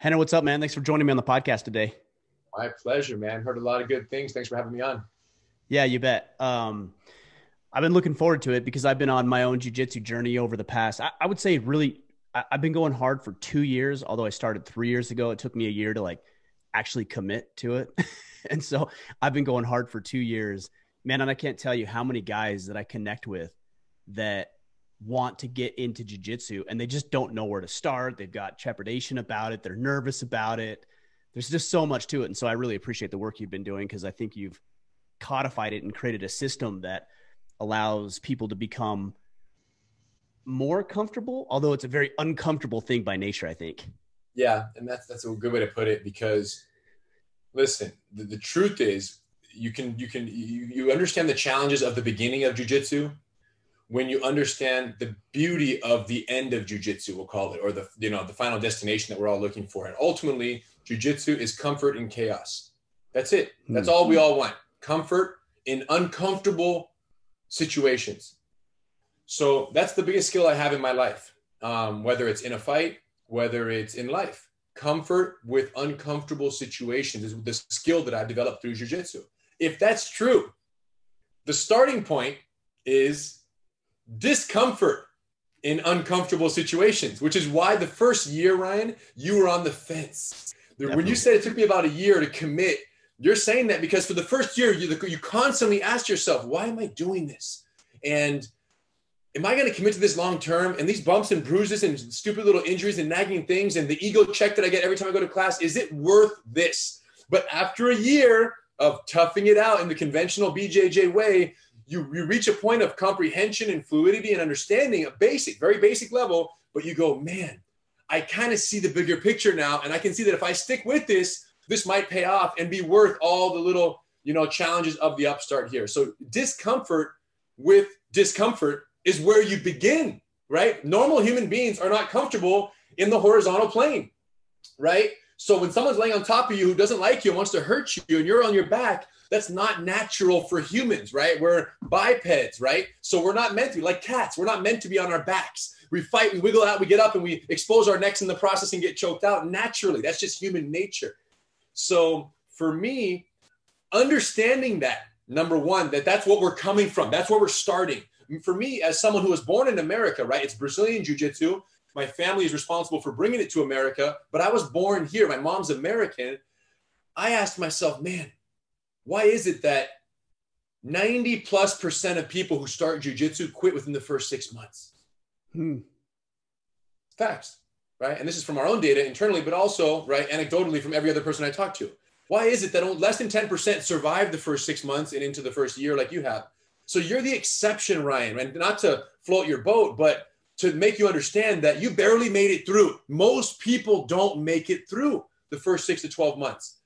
Henna, what's up, man? Thanks for joining me on the podcast today. My pleasure, man. Heard a lot of good things. Thanks for having me on. Yeah, you bet. I've been looking forward to it because I've been on my own jiu-jitsu journey over the past, I would say really, I've been going hard for 2 years, although I started 3 years ago. It took me a year to like actually commit to it. And so I've been going hard for 2 years, man. And I can't tell you how many guys that I connect with that want to get into jiu-jitsu and they just don't know where to start. They've got trepidation about it. They're nervous about it. There's just so much to it. And so I really appreciate the work you've been doing because I think you've codified it and created a system that allows people to become more comfortable, although it's a very uncomfortable thing by nature, I think. Yeah, and that's a good way to put it because listen, the truth is you understand the challenges of the beginning of jiu-jitsu when you understand the beauty of the end of jiu-jitsu, we'll call it, or the final destination that we're all looking for. And ultimately, jiu-jitsu is comfort in chaos. That's it. That's all we all want. Comfort in uncomfortable situations. So that's the biggest skill I have in my life, whether it's in a fight, whether it's in life. Comfort with uncomfortable situations is the skill that I've developed through jiu-jitsu. If that's true, the starting point is discomfort in uncomfortable situations, which is why the first year, Ryan, you were on the fence. Definitely. When you said it took me about a year to commit, you're saying that because for the first year, you constantly asked yourself, why am I doing this? And am I going to commit to this long term? And these bumps and bruises and stupid little injuries and nagging things and the ego check that I get every time I go to class, is it worth this? But after a year of toughing it out in the conventional BJJ way, you reach a point of comprehension and fluidity and understanding, a very basic level, but you go, man, I kind of see the bigger picture now. And I can see that if I stick with this, this might pay off and be worth all the little, challenges of the upstart here. So discomfort with discomfort is where you begin, right? Normal human beings are not comfortable in the horizontal plane, right? So when someone's laying on top of you who doesn't like you and wants to hurt you and you're on your back, that's not natural for humans, right? We're bipeds, right? So we're not meant to be like cats. We're not meant to be on our backs. We fight, we wiggle out, we get up and we expose our necks in the process and get choked out naturally. That's just human nature. So for me, understanding that, number one, that's what we're coming from. That's where we're starting. For me, as someone who was born in America, right? It's Brazilian Jiu-Jitsu. My family is responsible for bringing it to America, but I was born here. My mom's American. I asked myself, man, why is it that 90+% of people who start jiu-jitsu quit within the first 6 months? Facts, right? And this is from our own data internally, but also, right, anecdotally from every other person I talk to. Why is it that less than 10% survive the first 6 months and into the first year like you have? So you're the exception, Ryan, and not to float your boat, but to make you understand that you barely made it through. Most people don't make it through the first 6 to 12 months.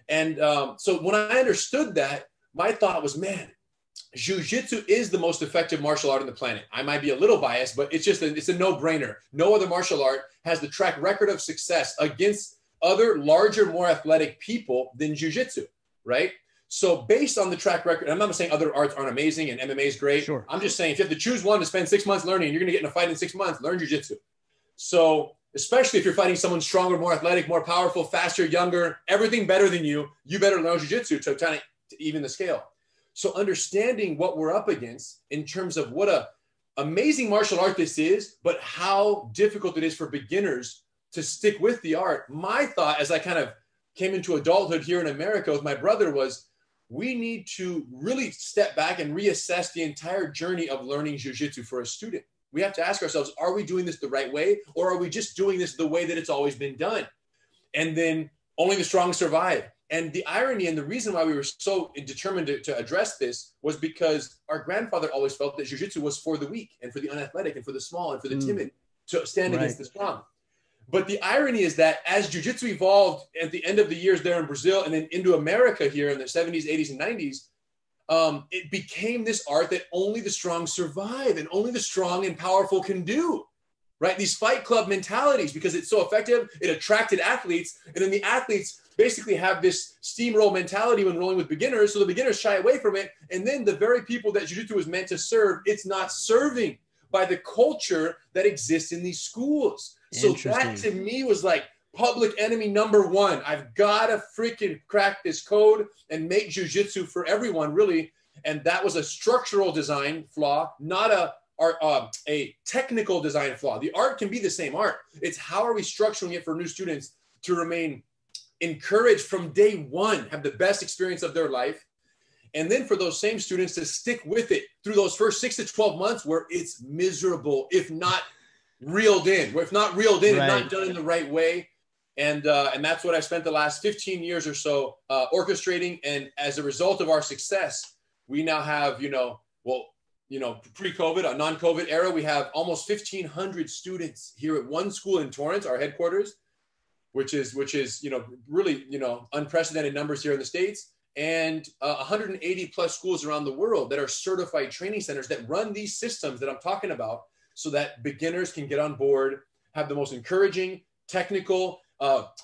And so when I understood that, my thought was, man, jiu-jitsu is the most effective martial art on the planet. I might be a little biased, but it's a no-brainer. No other martial art has the track record of success against other larger, more athletic people than jiu-jitsu, right? So based on the track record, I'm not saying other arts aren't amazing and MMA is great. Sure. I'm just saying if you have to choose one to spend 6 months learning, and you're going to get in a fight in 6 months, learn jiu-jitsu. So especially if you're fighting someone stronger, more athletic, more powerful, faster, younger, everything better than you, you better learn jiu-jitsu to even the scale. So understanding what we're up against in terms of what a amazing martial art this is, but how difficult it is for beginners to stick with the art. My thought as I kind of came into adulthood here in America with my brother was, we need to really step back and reassess the entire journey of learning jiu-jitsu for a student. We have to ask ourselves, are we doing this the right way? Or are we just doing this the way that it's always been done? And then only the strong survive. And the irony and the reason why we were so determined to address this was because our grandfather always felt that jiu-jitsu was for the weak and for the unathletic and for the small and for the timid to stand against the strong. But the irony is that as jiu-jitsu evolved at the end of the years there in Brazil and then into America here in the 70s, 80s, and 90s, it became this art that only the strong survive and only the strong and powerful can do, right? These fight club mentalities, because it's so effective, it attracted athletes. And then the athletes basically have this steamroll mentality when rolling with beginners. So the beginners shy away from it. And then the very people that jiu-jitsu was meant to serve, it's not serving by the culture that exists in these schools. So that to me was like, public enemy number one. I've got to freaking crack this code and make jiu-jitsu for everyone, really. And that was a structural design flaw, not a technical design flaw. The art can be the same art. It's how are we structuring it for new students to remain encouraged from day one, have the best experience of their life. And then for those same students to stick with it through those first 6 to 12 months where it's miserable, if not reeled in, and not done in the right way. And that's what I spent the last 15 years or so orchestrating. And as a result of our success, we now have, pre-COVID, a non-COVID era, we have almost 1,500 students here at one school in Torrance, our headquarters, which is really unprecedented numbers here in the States, and 180 plus schools around the world that are certified training centers that run these systems that I'm talking about, so that beginners can get on board, have the most encouraging, technical,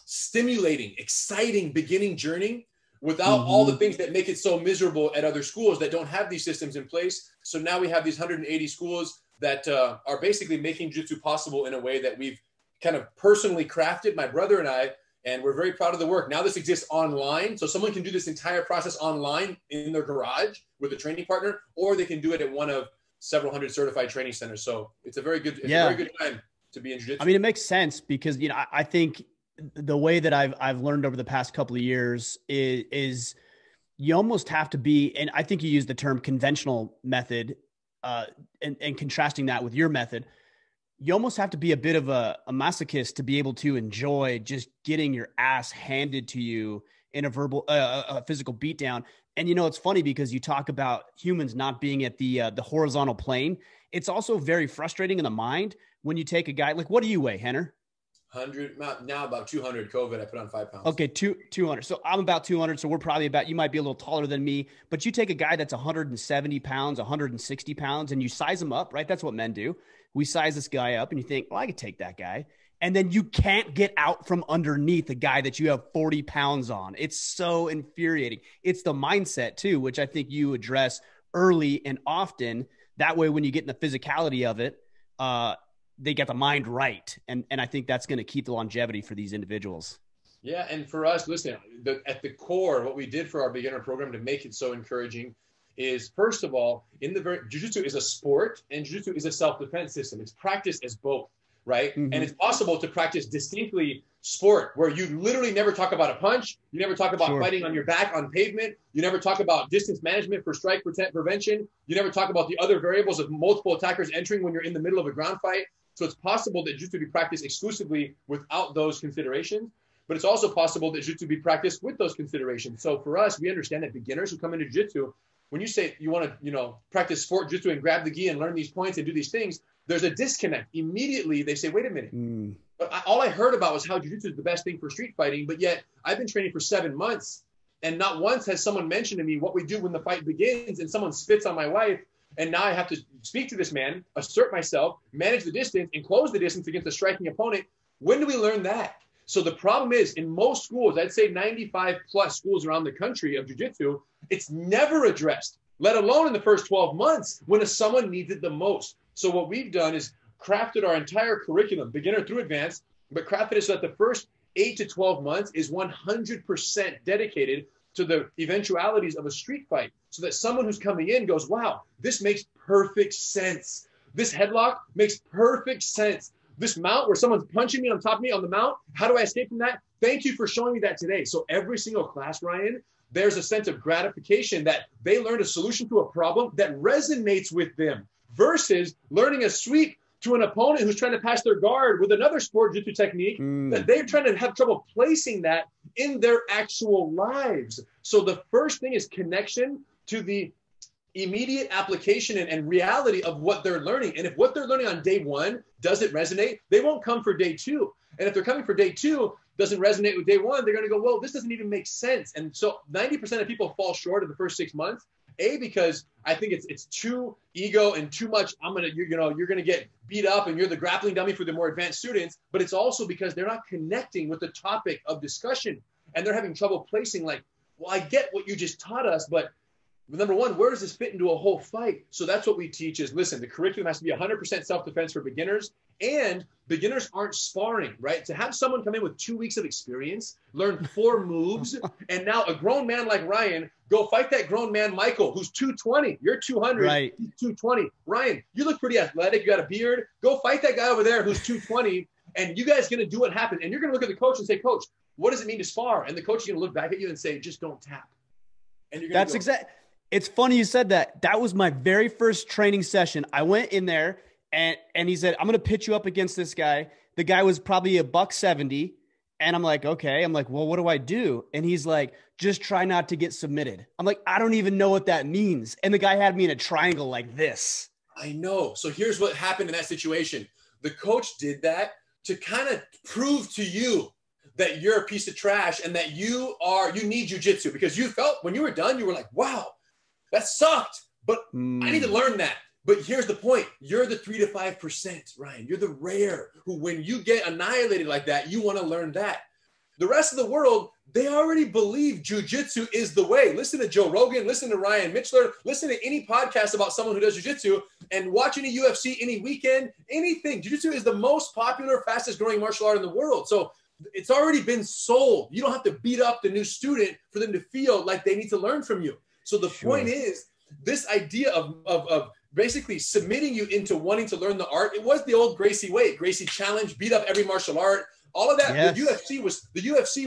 stimulating, exciting beginning journey without all the things that make it so miserable at other schools that don't have these systems in place. So now we have these 180 schools that are basically making jiu-jitsu possible in a way that we've kind of personally crafted, my brother and I, and we're very proud of the work. Now this exists online, so someone can do this entire process online in their garage with a training partner, or they can do it at one of several hundred certified training centers. So it's a very good time to be in jiu-jitsu. I mean, it makes sense because, I think the way that I've learned over the past couple of years is you almost have to be, and I think you use the term conventional method, and contrasting that with your method, you almost have to be a bit of a masochist to be able to enjoy just getting your ass handed to you in a physical beatdown. And, it's funny because you talk about humans not being at the horizontal plane. It's also very frustrating in the mind when you take a guy, like, what do you weigh, Henner? 100, now about 200. COVID, I put on 5 pounds. Okay, 200. So I'm about 200. So we're probably you might be a little taller than me, but you take a guy that's 170 pounds, 160 pounds, and you size him up, right? That's what men do. We size this guy up and you think, well, I could take that guy. And then you can't get out from underneath a guy that you have 40 pounds on. It's so infuriating. It's the mindset too, which I think you address early and often. That way, when you get in the physicality of it, they get the mind right. And I think that's going to keep the longevity for these individuals. Yeah. And for us, listen, at the core, what we did for our beginner program to make it so encouraging is, first of all, jiu-jitsu is a sport and jiu-jitsu is a self-defense system. It's practiced as both, right? Mm-hmm. And it's possible to practice distinctly sport where you literally never talk about a punch. You never talk about fighting on your back on pavement. You never talk about distance management for strike prevention. You never talk about the other variables of multiple attackers entering when you're in the middle of a ground fight. So it's possible that jiu-jitsu be practiced exclusively without those considerations, but it's also possible that jiu-jitsu be practiced with those considerations. So for us, we understand that beginners who come into jiu-jitsu, when you say you want to, practice sport jiu-jitsu and grab the gi and learn these points and do these things, there's a disconnect. Immediately they say, wait a minute. But all I heard about was how jiu-jitsu is the best thing for street fighting, but yet I've been training for 7 months and not once has someone mentioned to me what we do when the fight begins and someone spits on my wife. And now I have to speak to this man, assert myself, manage the distance, and close the distance against a striking opponent. When do we learn that? So the problem is, in most schools, I'd say 95 plus schools around the country of jiu-jitsu, it's never addressed, let alone in the first 12 months when someone needs it the most. So what we've done is crafted our entire curriculum, beginner through advanced, but crafted it so that the first 8 to 12 months is 100% dedicated to the eventualities of a street fight, so that someone who's coming in goes, wow, this makes perfect sense. This headlock makes perfect sense. This mount where someone's punching me on top of me on the mount, how do I escape from that? Thank you for showing me that today. So every single class, Ryan, there's a sense of gratification that they learned a solution to a problem that resonates with them versus learning a sweep to an opponent who's trying to pass their guard with another sport jiu-jitsu technique that they're trying to have trouble placing that in their actual lives. So the first thing is connection to the immediate application and reality of what they're learning. And if what they're learning on day one doesn't resonate, they won't come for day two. And if they're coming for day two, doesn't resonate with day one, they're going to go, well, this doesn't even make sense. And so 90% of people fall short of the first 6 months. Because I think it's too ego and too much. You're going to get beat up and you're the grappling dummy for the more advanced students. But it's also because they're not connecting with the topic of discussion and they're having trouble placing like, well, I get what you just taught us, but number one, where does this fit into a whole fight? So that's what we teach is, listen, the curriculum has to be 100% self-defense for beginners And beginners aren't sparring, right? To have someone come in with 2 weeks of experience, learn 4 moves, and now a grown man like Ryan go fight that grown man, Michael, who's 220. You're 200, right. He's 220. Ryan, you look pretty athletic. You got a beard. Go fight that guy over there who's 220, and you guys are going to do what happened. And you're going to look at the coach and say, Coach, what does it mean to spar? And the coach is going to look back at you and say, just don't tap. And you're going to exactly. It's funny you said that. That was my very first training session. I went in there and he said, I'm going to pitch you up against this guy. The guy was probably $170. And I'm like, okay. I'm like, well, what do I do? And he's like, just try not to get submitted. I'm like, I don't even know what that means. And the guy had me in a triangle like this. I know. So here's what happened in that situation. The coach did that to kind of prove to you that you're a piece of trash and that you need jiu-jitsu, because you felt when you were done, you were like, wow, that sucked, but I need to learn that. But here's the point. You're the 3 to 5%, Ryan. You're the rare who, when you get annihilated like that, you want to learn that. The rest of the world, they already believe jiu-jitsu is the way. Listen to Joe Rogan, listen to Ryan Mitchell, listen to any podcast about someone who does jiu-jitsu, and watch any UFC, any weekend, anything. Jiu-jitsu is the most popular, fastest growing martial art in the world. So it's already been sold. You don't have to beat up the new student for them to feel like they need to learn from you. So the point is, this idea of basically submitting you into wanting to learn the art, it was the old Gracie way. Gracie challenge, beat up every martial art, all of that. Yes. The UFC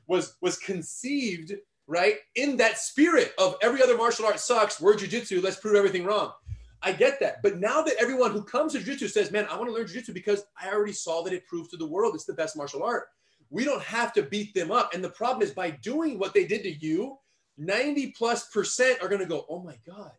was conceived, right, in that spirit of every other martial art sucks. We're jiu-jitsu. Let's prove everything wrong. I get that. But now that everyone who comes to jiu-jitsu says, man, I want to learn jiu-jitsu because I already saw that it proves to the world it's the best martial art. We don't have to beat them up. And the problem is, by doing what they did to you, 90+% are going to go, oh my God,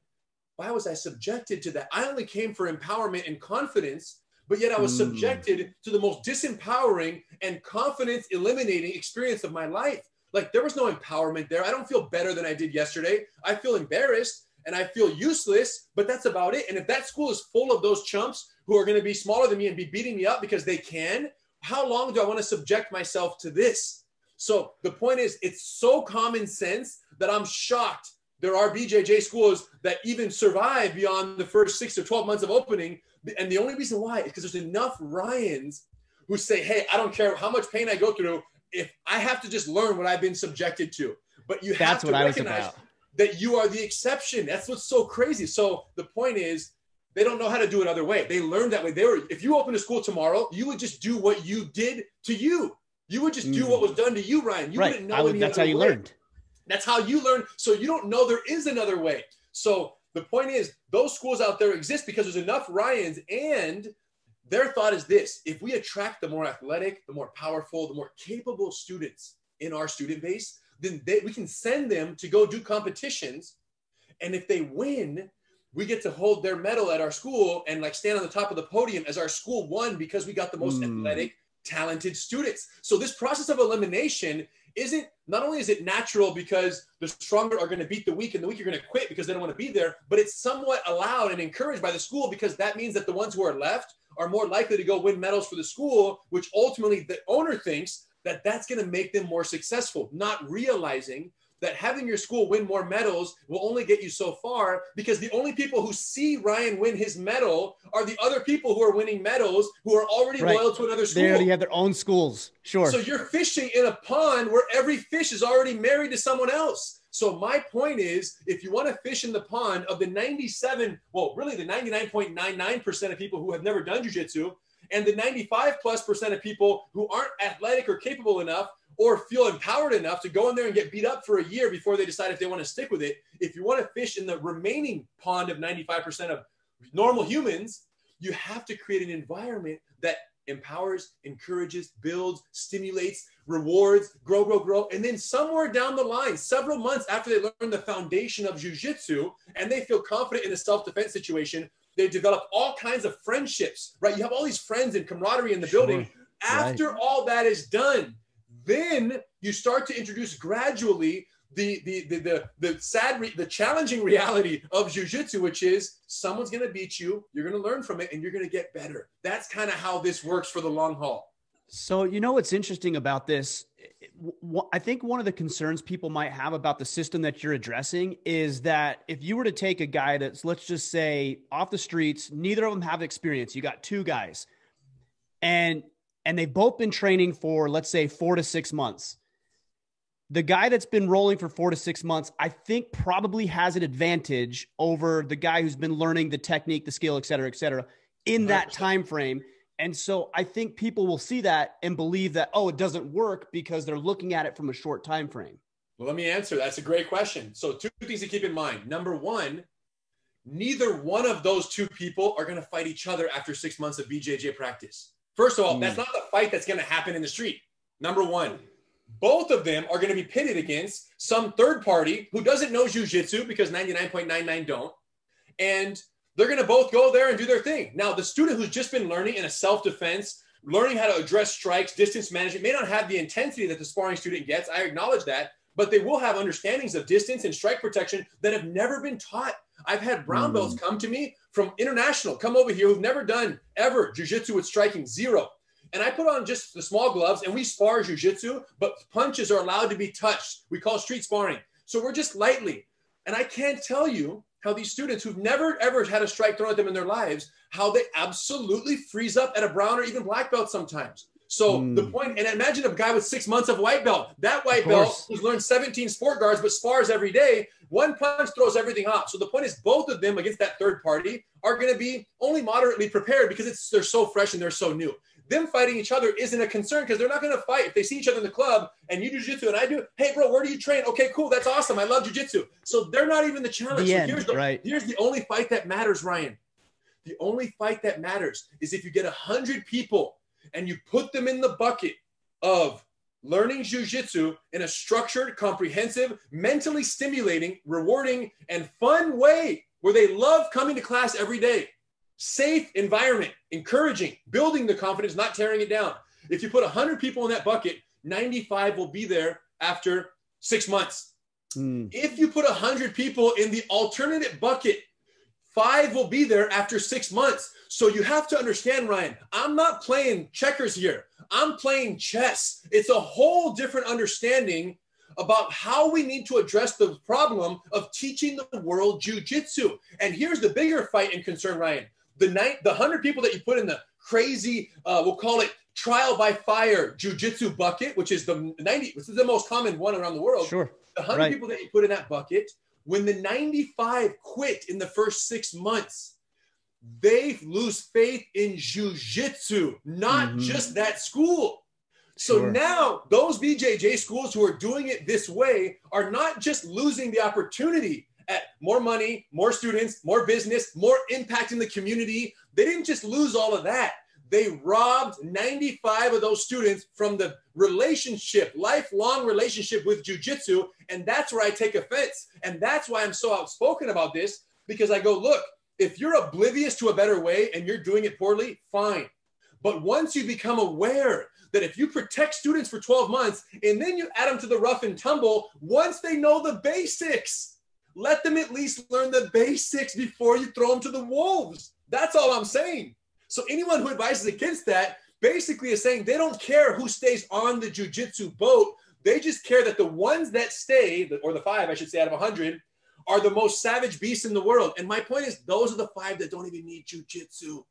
why was I subjected to that? I only came for empowerment and confidence, but yet I was subjected to the most disempowering and confidence eliminating experience of my life. Like, there was no empowerment there. I don't feel better than I did yesterday. I feel embarrassed and I feel useless, but that's about it. And if that school is full of those chumps who are going to be smaller than me and be beating me up because they can, how long do I want to subject myself to this? So the point is, it's so common sense that I'm shocked there are BJJ schools that even survive beyond the first 6 or 12 months of opening. And the only reason why is because there's enough Ryans who say, hey, I don't care how much pain I go through if I have to just learn what I've been subjected to. But you have to recognize that you are the exception. That's what's so crazy. So the point is, they don't know how to do it other way. They learned that way. If you open a school tomorrow, you would just do what you did to you. You would just do what was done to you, Ryan. You wouldn't know any that's other how you way. learned. That's how you learn. So you don't know there is another way. So the point is, those schools out there exist because there's enough Ryans, and their thought is this: if we attract the more athletic, the more powerful, the more capable students in our student base, then we can send them to go do competitions. And if they win, we get to hold their medal at our school and like stand on the top of the podium as our school won because we got the most athletic, talented students. So this process of elimination not only is it natural because the stronger are going to beat the weak and the weak are going to quit because they don't want to be there, but it's somewhat allowed and encouraged by the school because that means that the ones who are left are more likely to go win medals for the school, which ultimately the owner thinks that that's going to make them more successful, not realizing that having your school win more medals will only get you so far because the only people who see Ryan win his medal are the other people who are winning medals who are already loyal to another school. They already have their own schools. Sure. So you're fishing in a pond where every fish is already married to someone else. So my point is, if you want to fish in the pond of the 99.99% of people who have never done jiu-jitsu and the 95+% of people who aren't athletic or capable enough or feel empowered enough to go in there and get beat up for a year before they decide if they want to stick with it. If you want to fish in the remaining pond of 95% of normal humans, you have to create an environment that empowers, encourages, builds, stimulates, rewards, grow. And then somewhere down the line, several months after they learn the foundation of jiu-jitsu and they feel confident in a self-defense situation, they develop all kinds of friendships, right? You have all these friends and camaraderie in the building. After all that is done, then you start to introduce gradually the challenging reality of jiu-jitsu, which is someone's going to beat you, you're going to learn from it, and you're going to get better. That's kind of how this works for the long haul. So, you know, what's interesting about this, I think one of the concerns people might have about the system that you're addressing is that if you were to take a guy that's, let's just say, off the streets, neither of them have experience. You got two guys. and they've both been training for, let's say, 4 to 6 months. The guy that's been rolling for 4 to 6 months, I think probably has an advantage over the guy who's been learning the technique, the skill, et cetera, in that 100%. time frame. And so I think people will see that and believe that, oh, it doesn't work because they're looking at it from a short time frame. Well, let me answer. That's a great question. So 2 things to keep in mind. Number one, neither one of those 2 people are going to fight each other after 6 months of BJJ practice. First of all, that's not the fight that's going to happen in the street. Number one, both of them are going to be pitted against some third party who doesn't know jiu-jitsu, because 99.99 don't. And they're going to both go there and do their thing. Now, the student who's just been learning in a self-defense, learning how to address strikes, distance management, may not have the intensity that the sparring student gets. I acknowledge that. But they will have understandings of distance and strike protection that have never been taught. I've had brown belts come to me from international, come over here, who've never done ever jiu-jitsu with striking, zero. And I put on just the small gloves and we spar jiu-jitsu, but punches are allowed to be touched. We call street sparring. So we're just lightly. And I can't tell you how these students who've never, ever had a strike thrown at them in their lives, how they absolutely freeze up at a brown or even black belt sometimes. So the point, and imagine a guy with 6 months of white belt, that white belt who's learned 17 sport guards, but spars every day, one punch throws everything off. So the point is both of them against that third party are going to be only moderately prepared because they're so fresh and they're so new. Them fighting each other isn't a concern because they're not going to fight. If they see each other in the club and you do jiu-jitsu and I do, hey bro, where do you train? Okay, cool. That's awesome. I love jiu-jitsu. So they're not even the challenge. Here's the only fight that matters, Ryan. The only fight that matters is if you get 100 people and you put them in the bucket of learning jiu-jitsu in a structured, comprehensive, mentally stimulating, rewarding, and fun way where they love coming to class every day. Safe environment, encouraging, building the confidence, not tearing it down. If you put 100 people in that bucket, 95 will be there after 6 months. If you put 100 people in the alternative bucket, 5 will be there after 6 months. So you have to understand, Ryan, I'm not playing checkers here. I'm playing chess. It's a whole different understanding about how we need to address the problem of teaching the world jiu-jitsu. And here's the bigger fight and concern, Ryan. The 100 people that you put in the crazy, we'll call it trial by fire jiu-jitsu bucket, which is which is the most common one around the world. Sure. The 100 people that you put in that bucket, when the 95 quit in the first 6 months, they lose faith in jiu-jitsu, not just that school. So now those BJJ schools who are doing it this way are not just losing the opportunity at more money, more students, more business, more impact in the community. They didn't just lose all of that. They robbed 95 of those students from the relationship, lifelong relationship with jiu-jitsu. And that's where I take offense. And that's why I'm so outspoken about this, because I go, look, if you're oblivious to a better way and you're doing it poorly, fine. But once you become aware that if you protect students for 12 months and then you add them to the rough and tumble, once they know the basics, let them at least learn the basics before you throw them to the wolves. That's all I'm saying. So anyone who advises against that basically is saying they don't care who stays on the jiu-jitsu boat. They just care that the ones that stay, or the 5, I should say, out of 100, are the most savage beasts in the world. And my point is, those are the 5 that don't even need jiu-jitsu.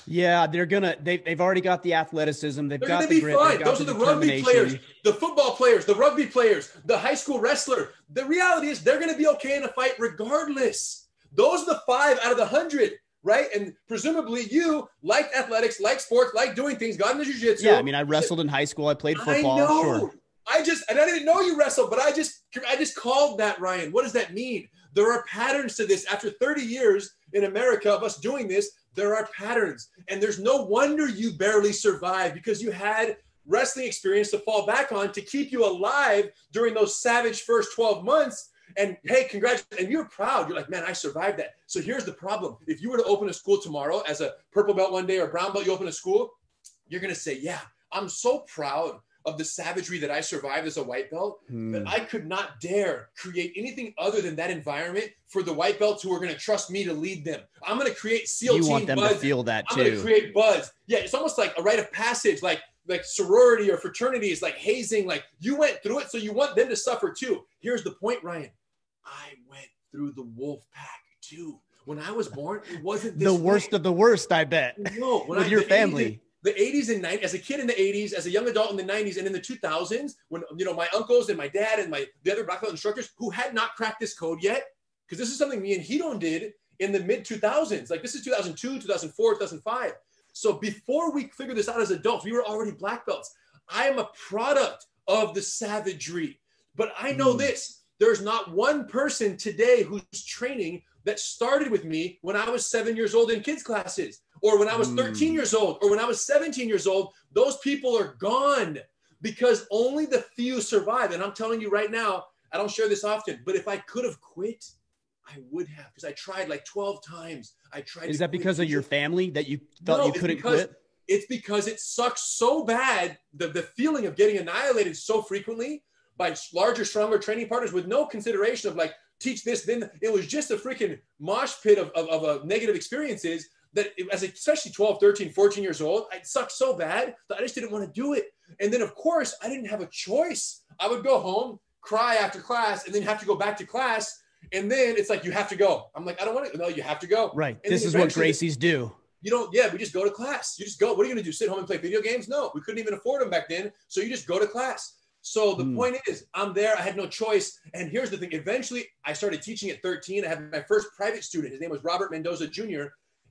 Yeah, they've already got the athleticism. They're going to be fine. Those are the rugby players, the football players, the rugby players, the high school wrestler. The reality is they're going to be okay in a fight regardless. Those are the 5 out of the 100, right? And presumably you liked athletics, like sports, like doing things, got into jiu-jitsu. Yeah, I mean, I wrestled in high school. I played football. I know. Sure. And I didn't know you wrestled, but I just called that, Ryan. What does that mean? There are patterns to this. After 30 years in America of us doing this, there are patterns. And there's no wonder you barely survived, because you had wrestling experience to fall back on to keep you alive during those savage first 12 months. And hey, congratulations. And you're proud. You're like, man, I survived that. So here's the problem. If you were to open a school tomorrow as a purple belt one day or brown belt, you open a school, you're going to say, yeah, I'm so proud of the savagery that I survived as a white belt, that I could not dare create anything other than that environment for the white belts who are going to trust me to lead them. I'm going to create SEAL team buzz. You want them to feel that too. I'm going to create buzz. Yeah, it's almost like a rite of passage, like sorority or fraternity is like hazing. Like you went through it, so you want them to suffer too. Here's the point, Ryan. I went through the wolf pack too. when I was born, it wasn't this the worst way. of the worst, I bet. No, with your family. The 80s and 90s, as a kid in the 80s, as a young adult in the 90s, and in the 2000s, when, you know, my uncles and my dad and the other black belt instructors who had not cracked this code yet, because this is something me and Hidon did in the mid 2000s. Like, this is 2002, 2004, 2005. So before we figured this out as adults, we were already black belts. I am a product of the savagery, but I know this. There's not one person today who's training that started with me when I was 7 years old in kids classes, or when I was 13 years old, or when I was 17 years old. Those people are gone because only the few survive. And I'm telling you right now, I don't share this often, but if I could have quit, I would have, because I tried like 12 times. I tried. Is that because of your family that you thought you couldn't quit? It's because it sucks so bad. The feeling of getting annihilated so frequently by larger, stronger training partners with no consideration of like, teach this, then it was just a freaking mosh pit of negative experiences that especially 12, 13, 14 years old, it sucked so bad that I just didn't want to do it. And then of course I didn't have a choice. I would go home, cry after class, and then have to go back to class. And then it's like, you have to go. I'm like, I don't want to. No, you have to go. Right. And this is what Gracies do. You don't, yeah, we just go to class. You just go. What are you going to do? Sit home and play video games? No, we couldn't even afford them back then. So you just go to class. So the point is, I'm there. I had no choice. And here's the thing. Eventually, I started teaching at 13. I had my first private student. His name was Robert Mendoza Jr.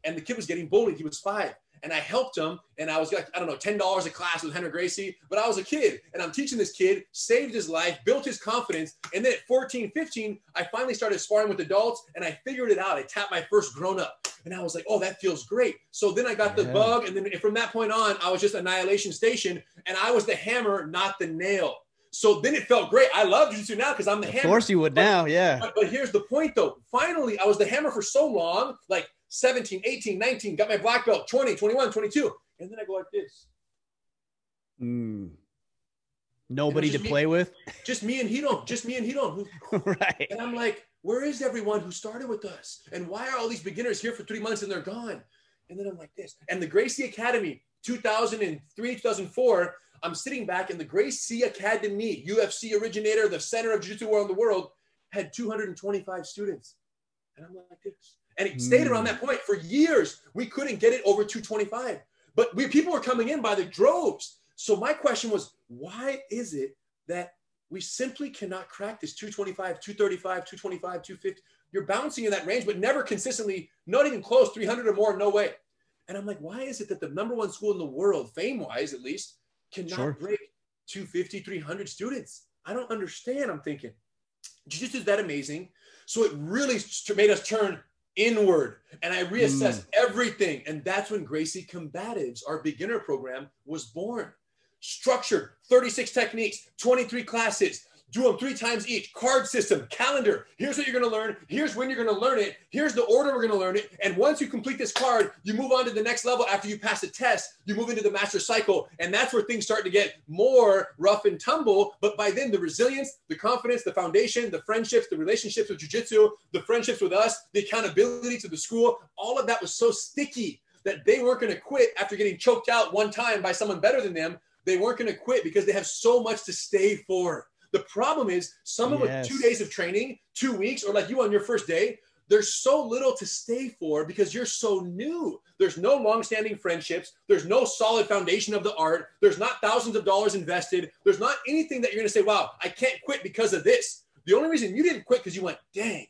And the kid was getting bullied. He was 5. And I helped him. And I was like, I don't know, $10 a class with Rener Gracie. But I was a kid. And I'm teaching this kid, saved his life, built his confidence. And then at 14, 15, I finally started sparring with adults. And I figured it out. I tapped my first grown-up. And I was like, oh, that feels great. So then I got the bug. And then from that point on, I was just Annihilation Station. And I was the hammer, not the nail. So then it felt great. I love Jiu-Jitsu now because I'm the hammer. Of course you would now, yeah. But here's the point, though. Finally, I was the hammer for so long, like 17, 18, 19, got my black belt, 20, 21, 22. And then I go like this. Nobody to play with? Just me and Hidon. Right. And I'm like, where is everyone who started with us? And why are all these beginners here for 3 months and they're gone? And then I'm like this. And the Gracie Academy, 2003, 2004, I'm sitting back in the Gracie Academy, UFC originator, the center of Jiu-Jitsu world in the world, had 225 students. And I'm like this. And it stayed around that point for years. We couldn't get it over 225. But people were coming in by the droves. So my question was, why is it that we simply cannot crack this 225, 235, 225, 250? You're bouncing in that range, but never consistently, not even close, 300 or more, no way. And I'm like, why is it that the #1 school in the world, fame-wise at least, cannot break 250, 300 students? I don't understand. I'm thinking, Jiu-Jitsu is that amazing. So it really made us turn inward, and I reassessed everything. And that's when Gracie Combatives, our beginner program, was born. Structured, 36 techniques, 23 classes, do them 3 times each, card system, calendar. Here's what you're going to learn. Here's when you're going to learn it. Here's the order we're going to learn it. And once you complete this card, you move on to the next level. After you pass a test, you move into the master cycle. And that's where things start to get more rough and tumble. But by then, the resilience, the confidence, the foundation, the friendships, the relationships with Jiu-Jitsu, the friendships with us, the accountability to the school, all of that was so sticky that they weren't going to quit after getting choked out one time by someone better than them. They weren't going to quit because they have so much to stay for. The problem is someone with 2 days of training, 2 weeks, or like you on your first day, there's so little to stay for because you're so new. There's no long-standing friendships. There's no solid foundation of the art. There's not thousands of dollars invested. There's not anything that you're going to say, wow, I can't quit because of this. The only reason you didn't quit because you went, dang,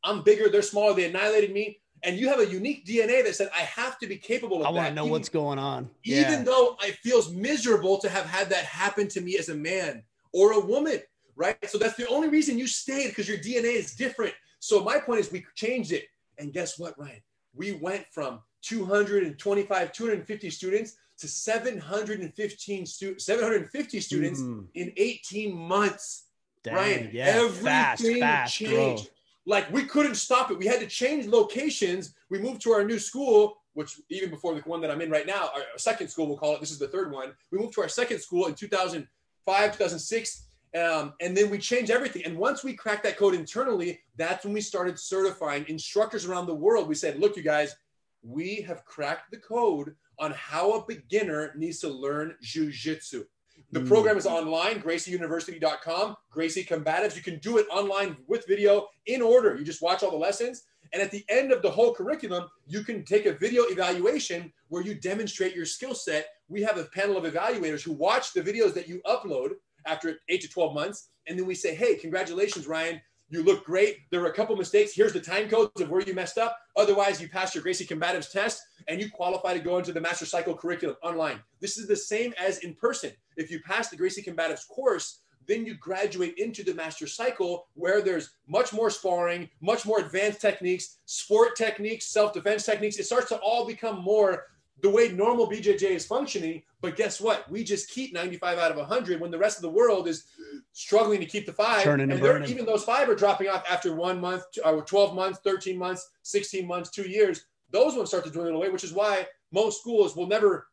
I'm bigger, they're smaller, they annihilated me. And you have a unique DNA that said, I have to be capable of that. I want to know what's going on. Even though it feels miserable to have had that happen to me as a man or a woman, right? So that's the only reason you stayed, because your DNA is different. So my point is we changed it. And guess what, Ryan? We went from 225, 250 students to 750 students in 18 months. Dang, Ryan, everything fast changed. growth. Like, we couldn't stop it. We had to change locations. We moved to our new school, which even before the one that I'm in right now, our second school, we'll call it. This is the third one. We moved to our second school in 2005, 2006. And then we changed everything. And once we cracked that code internally, that's when we started certifying instructors around the world. We said, look, you guys, we have cracked the code on how a beginner needs to learn Jiu-Jitsu. The program is online, GracieUniversity.com, Gracie Combatives. You can do it online with video in order. You just watch all the lessons. And at the end of the whole curriculum, you can take a video evaluation where you demonstrate your skill set. We have a panel of evaluators who watch the videos that you upload after 8 to 12 months. And then we say, hey, congratulations, Ryan. You look great. There were a couple mistakes. Here's the time codes of where you messed up. Otherwise, you passed your Gracie Combatives test and you qualify to go into the Master Cycle curriculum online. This is the same as in person. If you pass the Gracie Combatives course, then you graduate into the Master Cycle where there's much more sparring, much more advanced techniques, sport techniques, self-defense techniques. It starts to all become more the way normal BJJ is functioning. But guess what? We just keep 95 out of 100 when the rest of the world is struggling to keep the 5. And even those 5 are dropping off after 1 month, or 12 months, 13 months, 16 months, 2 years. Those ones start to dwindle away, which is why most schools will never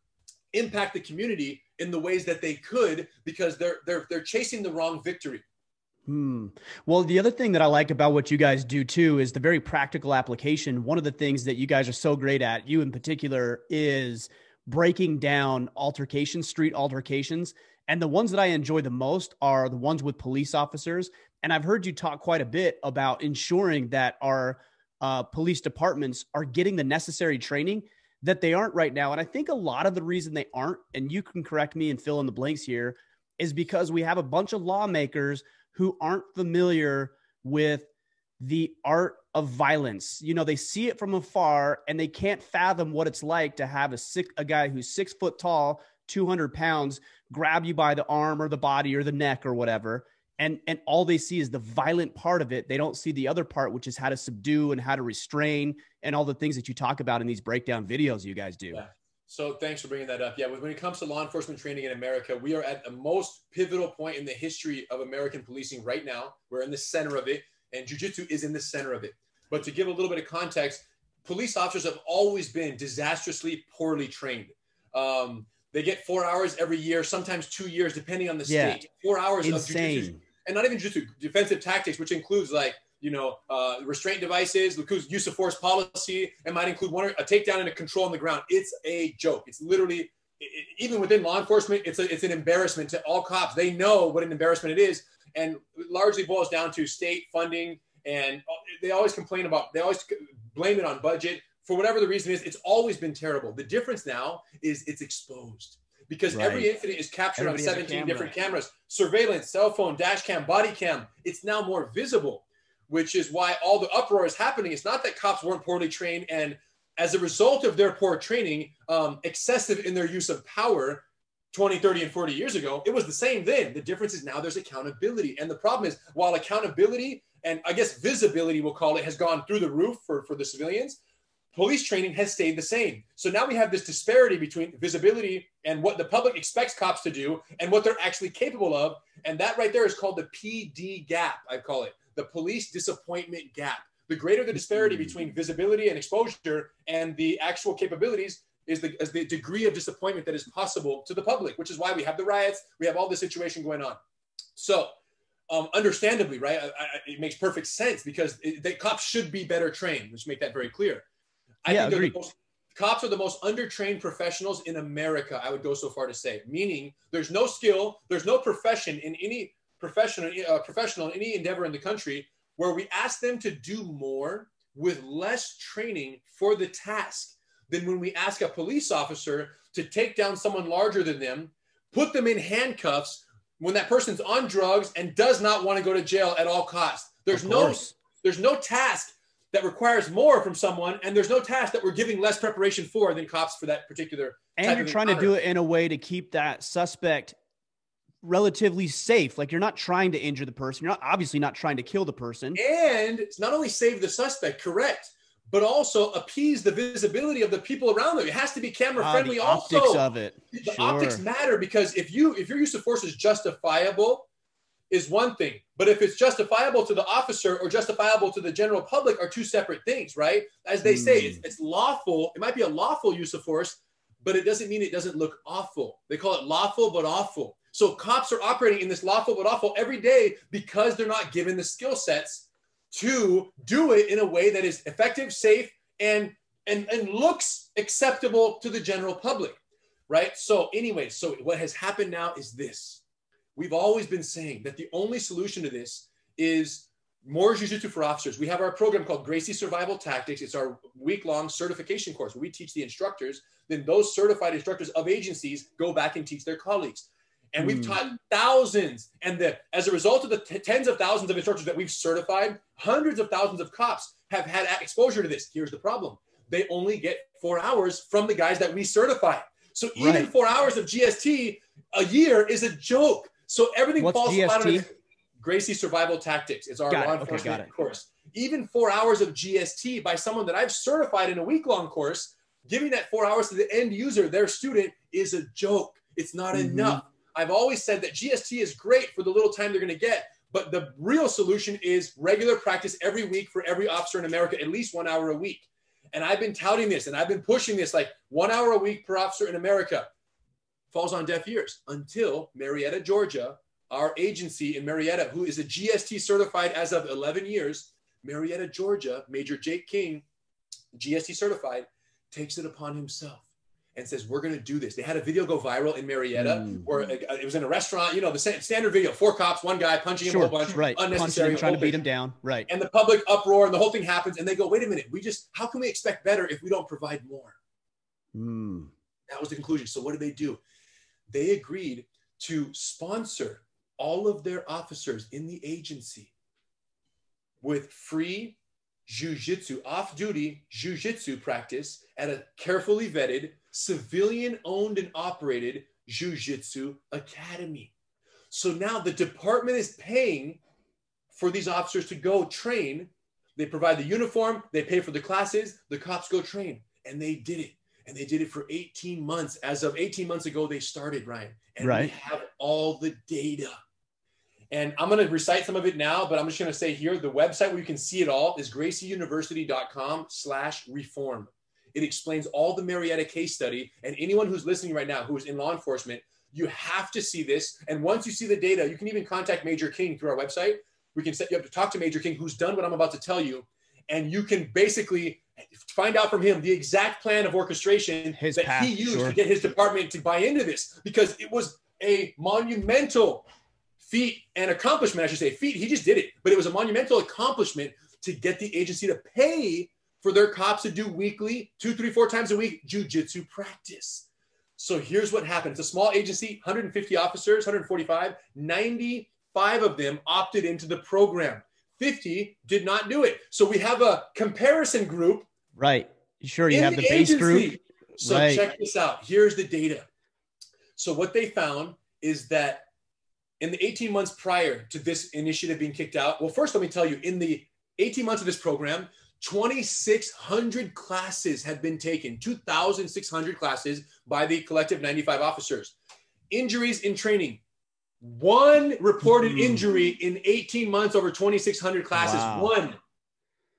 impact the community in the ways that they could, because they're chasing the wrong victory. Well, the other thing that I like about what you guys do too is the very practical application. One of the things that you guys are so great at, you in particular, is breaking down street altercations. And the ones that I enjoy the most are the ones with police officers. And I've heard you talk quite a bit about ensuring that our police departments are getting the necessary training that they aren't right now. And I think a lot of the reason they aren't, and you can correct me and fill in the blanks here, is because we have a bunch of lawmakers who aren't familiar with the art of violence. You know, they see it from afar and they can't fathom what it's like to have a guy who's 6 foot tall, 200 pounds, grab you by the arm or the body or the neck or whatever. And all they see is the violent part of it. They don't see the other part, which is how to subdue and how to restrain and all the things that you talk about in these breakdown videos you guys do. Yeah. So thanks for bringing that up. Yeah, when it comes to law enforcement training in America, we are at the most pivotal point in the history of American policing right now. We're in the center of it, and Jiu-Jitsu is in the center of it. But to give a little bit of context, police officers have always been disastrously poorly trained. They get 4 hours every year, sometimes 2 years, depending on the state. 4 hours of Jiu-Jitsu. And not even Jiu-Jitsu, defensive tactics, which includes restraint devices, includes use of force policy. It might include a takedown and a control on the ground. It's a joke. It's literally, even within law enforcement, it's an embarrassment to all cops. They know what an embarrassment it is. And it largely boils down to state funding. And they always blame it on budget. For whatever the reason is, it's always been terrible. The difference now is it's exposed. Because every incident is captured on 17 different cameras, surveillance, cell phone, dash cam, body cam. It's now more visible, which is why all the uproar is happening. It's not that cops weren't poorly trained, and as a result of their poor training, excessive in their use of power 20, 30, and 40 years ago, it was the same then. The difference is now there's accountability. And the problem is, while accountability and I guess visibility, we'll call it, has gone through the roof for the civilians, police training has stayed the same. So now we have this disparity between visibility and what the public expects cops to do and what they're actually capable of. And that right there is called the PD gap, I call it, the police disappointment gap. The greater the disparity between visibility and exposure and the actual capabilities is the degree of disappointment that is possible to the public, which is why we have the riots, we have all this situation going on. So understandably, right, it makes perfect sense because the cops should be better trained. Let's make that very clear. I think cops are the most undertrained professionals in America, I would go so far to say, meaning there's no skill, there's no profession in any professional in any endeavor in the country where we ask them to do more with less training for the task than when we ask a police officer to take down someone larger than them, put them in handcuffs when that person's on drugs and does not want to go to jail at all costs. There's no task that requires more from someone, and there's no task that we're giving less preparation for than cops for that particular type of encounter. And you're trying to do it in a way to keep that suspect relatively safe. Like, you're not trying to injure the person. You're obviously not trying to kill the person. And it's not only save the suspect, correct, but also appease the visibility of the people around them. It has to be camera friendly. The optics of it. The optics matter, because if your use of force is justifiable is one thing, but if it's justifiable to the officer or justifiable to the general public are two separate things, right? As they say, it's lawful. It might be a lawful use of force, but it doesn't mean it doesn't look awful. They call it lawful but awful. So cops are operating in this lawful but awful every day because they're not given the skill sets to do it in a way that is effective, safe, and looks acceptable to the general public, right? So anyway, so what has happened now is this. We've always been saying that the only solution to this is more jiu-jitsu for officers. We have our program called Gracie Survival Tactics. It's our week-long certification course where we teach the instructors. Then those certified instructors of agencies go back and teach their colleagues. And we've taught thousands. And as a result of the tens of thousands of instructors that we've certified, hundreds of thousands of cops have had exposure to this. Here's the problem. They only get 4 hours from the guys that we certify. So even 4 hours of GST a year is a joke. So everything falls flat on it. Gracie Survival Tactics is our law enforcement course. Even 4 hours of GST by someone that I've certified in a week-long course, giving that 4 hours to the end user, their student, is a joke. It's not enough. I've always said that GST is great for the little time they're going to get, but the real solution is regular practice every week for every officer in America, at least 1 hour a week. And I've been touting this and I've been pushing this, like 1 hour a week per officer in America. Falls on deaf ears until Marietta, Georgia, our agency in Marietta, who is a GST certified as of 11 years, Marietta, Georgia, Major Jake King, GST certified, takes it upon himself and says, we're going to do this. They had a video go viral in Marietta where it was in a restaurant, you know, the standard video, 4 cops, 1 guy punching him a whole bunch, unnecessary, trying to beat him down. And the public uproar and the whole thing happens. And they go, wait a minute, how can we expect better if we don't provide more? That was the conclusion. So what did they do? They agreed to sponsor all of their officers in the agency with free jiu-jitsu, off-duty jiu-jitsu practice at a carefully vetted, civilian-owned and operated jiu-jitsu academy. So now the department is paying for these officers to go train. They provide the uniform, they pay for the classes, the cops go train. And they did it. And they did it for 18 months. As of 18 months ago, they started, Ryan. And we have all the data. And I'm going to recite some of it now, but I'm just going to say here, the website where you can see it all is gracieuniversity.com/reform. It explains all the Marietta case study. And anyone who's listening right now who is in law enforcement, you have to see this. And once you see the data, you can even contact Major King through our website. We can set you up to talk to Major King, who's done what I'm about to tell you. And you can basically find out from him the exact plan of orchestration that he used to get his department to buy into this, because it was a monumental feat and accomplishment. I should say feat. He just did it, but it was a monumental accomplishment to get the agency to pay for their cops to do weekly, 2, 3, 4 times a week, jiu-jitsu practice. So here's what happened. It's a small agency, 150 officers, 145, 95 of them opted into the program. 50 did not do it. So we have a comparison group. Right. Sure. You have the base group. So check this out. Here's the data. So what they found is that in the 18 months prior to this initiative being kicked out, well, first let me tell you, in the 18 months of this program, 2,600 classes had been taken, 2,600 classes by the collective 95 officers. Injuries in training. 1 reported injury in 18 months over 2,600 classes. Wow. 1.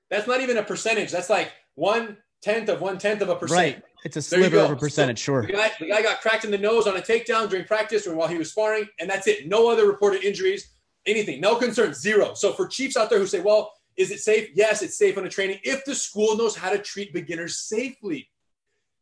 That's not even a percentage. That's like 1/10 of 1/10 of a percent. Right. It's a sliver of a percentage, sure. The guy got cracked in the nose on a takedown during practice or while he was sparring, and that's it. No other reported injuries, anything. No concerns, 0. So for chiefs out there who say, well, is it safe? Yes, it's safe on a training if the school knows how to treat beginners safely.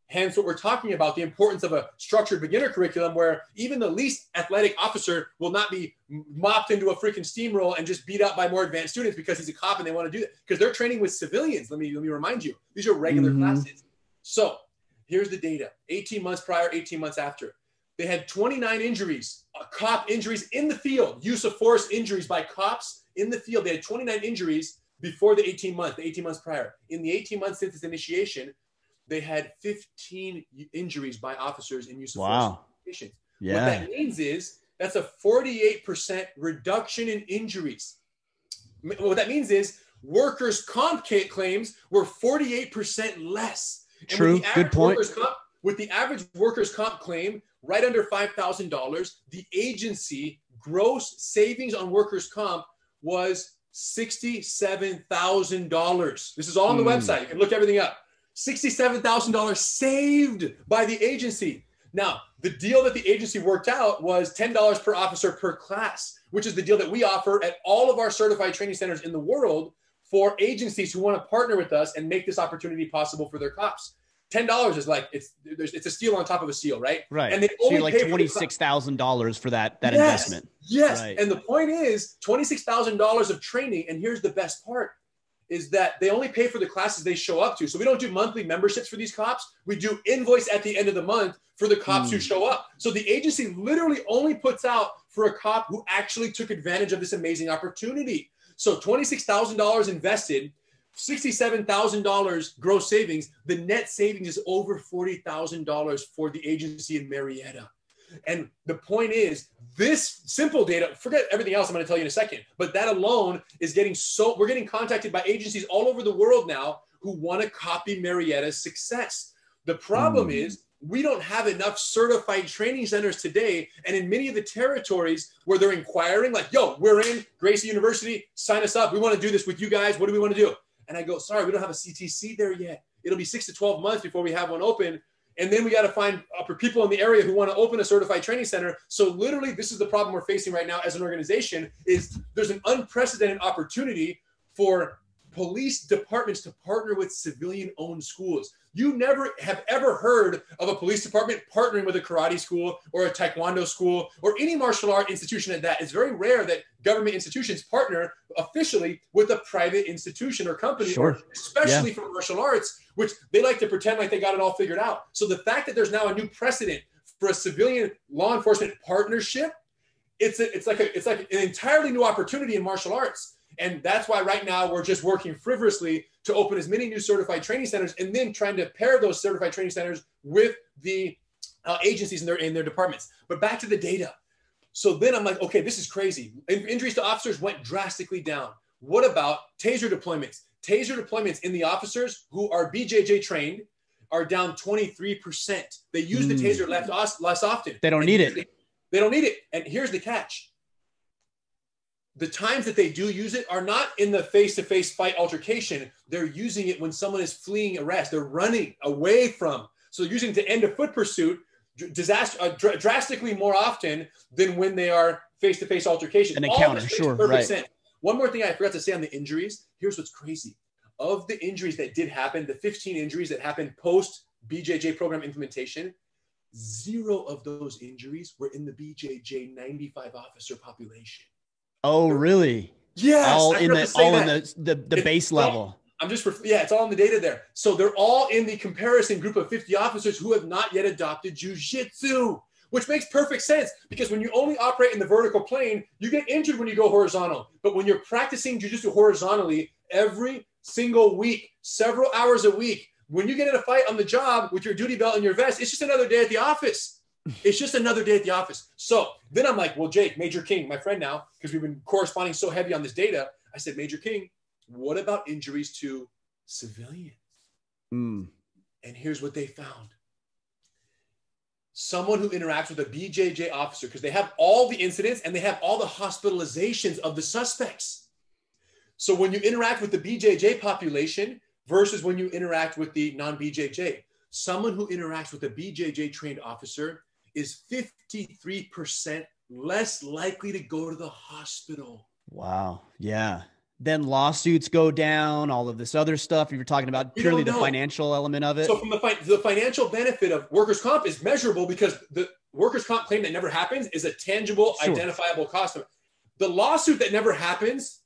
Hence what we're talking about, the importance of a structured beginner curriculum where even the least athletic officer will not be mopped into a freaking steamroll and just beat up by more advanced students because he's a cop and they want to do it. Because they're training with civilians. Let me remind you, these are regular classes. So here's the data. 18 months prior, 18 months after. They had 29 injuries, cop injuries in the field, use of force injuries by cops in the field. They had 29 injuries before the 18 months prior. In the 18 months since its initiation, they had 15 injuries by officers in use of force situations. Yeah. What that means is that's a 48% reduction in injuries. What that means is workers' comp claims were 48% less. True. Good point. With the average workers' comp claim right under $5,000, the agency gross savings on workers' comp was $67,000. This is all on the website. You can look everything up. $67,000 saved by the agency. Now, the deal that the agency worked out was $10 per officer per class, which is the deal that we offer at all of our certified training centers in the world for agencies who want to partner with us and make this opportunity possible for their cops. $10 is like, it's a steal on top of a steal, right? Right. And they so only you're like pay $26,000 for that investment. Yes. Right. And the point is $26,000 of training. And here's the best part is that they only pay for the classes they show up to. So we don't do monthly memberships for these cops. We do invoice at the end of the month for the cops who show up. So the agency literally only puts out for a cop who actually took advantage of this amazing opportunity. So $26,000 invested, $67,000 gross savings. The net savings is over $40,000 for the agency in Marietta. And the point is, this simple data, forget everything else I'm going to tell you in a second, but that alone is we're getting contacted by agencies all over the world now who want to copy Marietta's success. The problem is we don't have enough certified training centers today. And in many of the territories where they're inquiring, like, yo, we're in Gracie University, sign us up. We want to do this with you guys. What do we want to do? And I go, sorry, we don't have a CTC there yet. It'll be 6 to 12 months before we have one open. And then we got to find people in the area who want to open a certified training center. So literally, this is the problem we're facing right now as an organization, is there's an unprecedented opportunity for police departments to partner with civilian-owned schools. You never have ever heard of a police department partnering with a karate school or a taekwondo school or any martial art institution at that. It's very rare that government institutions partner officially with a private institution or company, or especially for martial arts, which they like to pretend like they got it all figured out. So the fact that there's now a new precedent for a civilian law enforcement partnership, it's like an entirely new opportunity in martial arts. And that's why right now we're just working frivolously to open as many new certified training centers, and then trying to pair those certified training centers with the agencies in their departments. But back to the data. So then I'm like, okay, this is crazy. Injuries to officers went drastically down. What about taser deployments? Taser deployments in the officers who are BJJ trained are down 23%. They use the taser less often. They don't need it. They don't need it. And here's the catch. The times that they do use it are not in the face-to-face fight altercation. They're using it when someone is fleeing arrest. They're running away from. So they're using it to end a foot pursuit drastically more often than when they are face-to-face altercation. An encounter, sure, right. Sense. One more thing I forgot to say on the injuries. Here's what's crazy. Of the injuries that did happen, the 15 injuries that happened post-BJJ program implementation, 0 of those injuries were in the BJJ 95 officer population. Oh, really? Yes. All in the base level. It's all in the data there. So they're all in the comparison group of 50 officers who have not yet adopted Jiu-Jitsu, which makes perfect sense, because when you only operate in the vertical plane, you get injured when you go horizontal. But when you're practicing Jiu-Jitsu horizontally every single week, several hours a week, when you get in a fight on the job with your duty belt and your vest, it's just another day at the office. It's just another day at the office. So then I'm like, well, Jake, Major King, my friend now, because we've been corresponding so heavy on this data, I said, Major King, what about injuries to civilians? And here's what they found. Someone who interacts with a BJJ officer, because they have all the incidents and they have all the hospitalizations of the suspects. So when you interact with the BJJ population versus when you interact with the non-BJJ, someone who interacts with a BJJ trained officer is 53% less likely to go to the hospital. Wow. Yeah. Then lawsuits go down, all of this other stuff. You were talking about purely the financial element of it. So from the financial benefit of workers' comp is measurable, because the workers' comp claim that never happens is a tangible, identifiable cost. The lawsuit that never happens,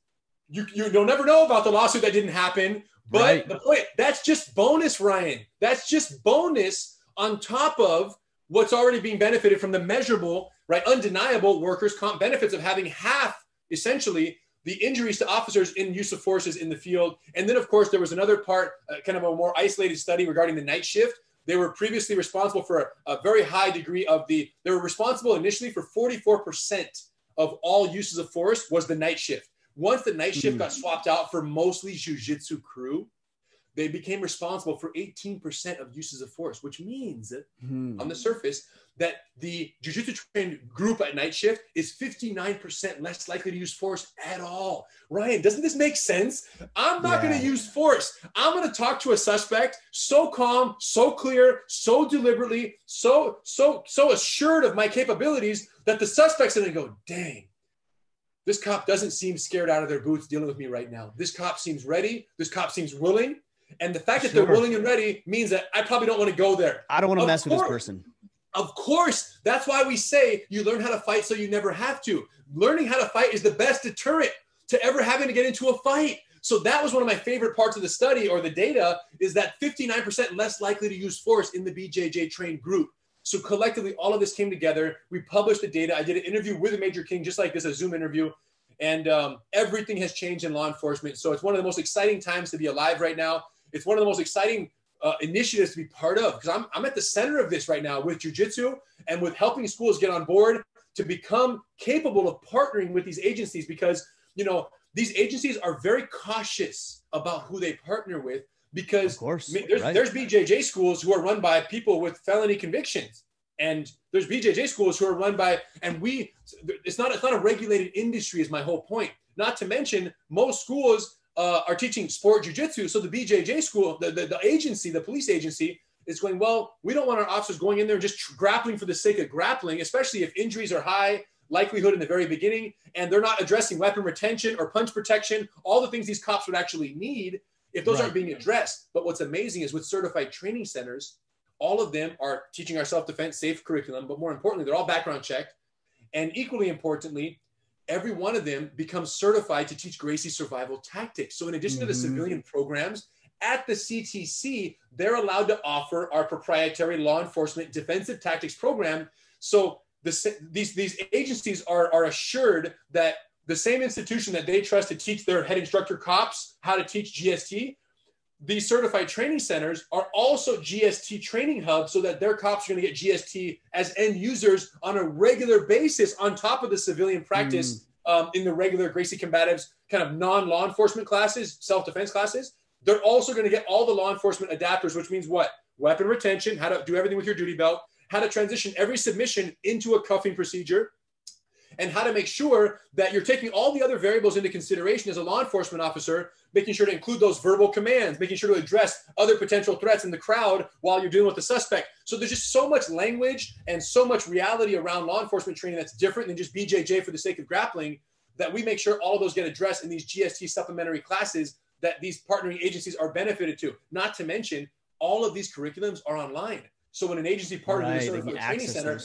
you'll never know about the lawsuit that didn't happen. But the point, that's just bonus, Ryan. That's just bonus on top of what's already being benefited from the measurable, undeniable workers' comp benefits of having half, essentially, the injuries to officers in use of forces in the field. And then, of course, there was another part, kind of a more isolated study regarding the night shift. They were previously responsible for a very high degree of they were responsible initially for 44% of all uses of force was the night shift. Once the night shift got swapped out for mostly Jiu-Jitsu crew, they became responsible for 18% of uses of force, which means on the surface that the Jiu-Jitsu trained group at night shift is 59% less likely to use force at all. Ryan, doesn't this make sense? I'm not going to use force. I'm going to talk to a suspect so calm, so clear, so deliberately, so assured of my capabilities that the suspect's going to go, dang, this cop doesn't seem scared out of their boots dealing with me right now. This cop seems ready. This cop seems willing. And the fact that they're willing and ready means that I probably don't want to go there. I don't want to mess with this person. Of course. That's why we say you learn how to fight so you never have to. Learning how to fight is the best deterrent to ever having to get into a fight. So that was one of my favorite parts of the study, or the data, is that 59% less likely to use force in the BJJ trained group. So collectively, all of this came together. We published the data. I did an interview with a Major King, just like this, a Zoom interview. And everything has changed in law enforcement. So it's one of the most exciting times to be alive right now. It's one of the most exciting initiatives to be part of, because I'm at the center of this right now with jiu-jitsu and with helping schools get on board to become capable of partnering with these agencies, because, you know, these agencies are very cautious about who they partner with, because there's BJJ schools who are run by people with felony convictions. And there's BJJ schools who are run by, and it's not a regulated industry is my whole point. Not to mention, most schools are teaching sport jiu-jitsu. So the BJJ school, the agency, the police agency is going, well, we don't want our officers going in there and just grappling for the sake of grappling, especially if injuries are high likelihood in the very beginning, and they're not addressing weapon retention or punch protection, all the things these cops would actually need if those aren't being addressed. But what's amazing is with certified training centers, all of them are teaching our self-defense safe curriculum, but more importantly, they're all background checked. And equally importantly, every one of them becomes certified to teach Gracie survival tactics. So in addition to the civilian programs, at the CTC, they're allowed to offer our proprietary law enforcement defensive tactics program. So these agencies are assured that the same institution that they trust to teach their head instructor cops how to teach GST, these certified training centers are also GST training hubs, so that their cops are going to get GST as end users on a regular basis on top of the civilian practice in the regular Gracie Combatives kind of non-law enforcement classes, self-defense classes. They're also going to get all the law enforcement adapters, which means what? Weapon retention, how to do everything with your duty belt, how to transition every submission into a cuffing procedure, and how to make sure that you're taking all the other variables into consideration as a law enforcement officer, making sure to include those verbal commands, making sure to address other potential threats in the crowd while you're dealing with the suspect. So there's just so much language and so much reality around law enforcement training that's different than just BJJ for the sake of grappling, that we make sure all of those get addressed in these GST supplementary classes that these partnering agencies are benefited to. Not to mention, all of these curriculums are online. So when an agency partners with a training center,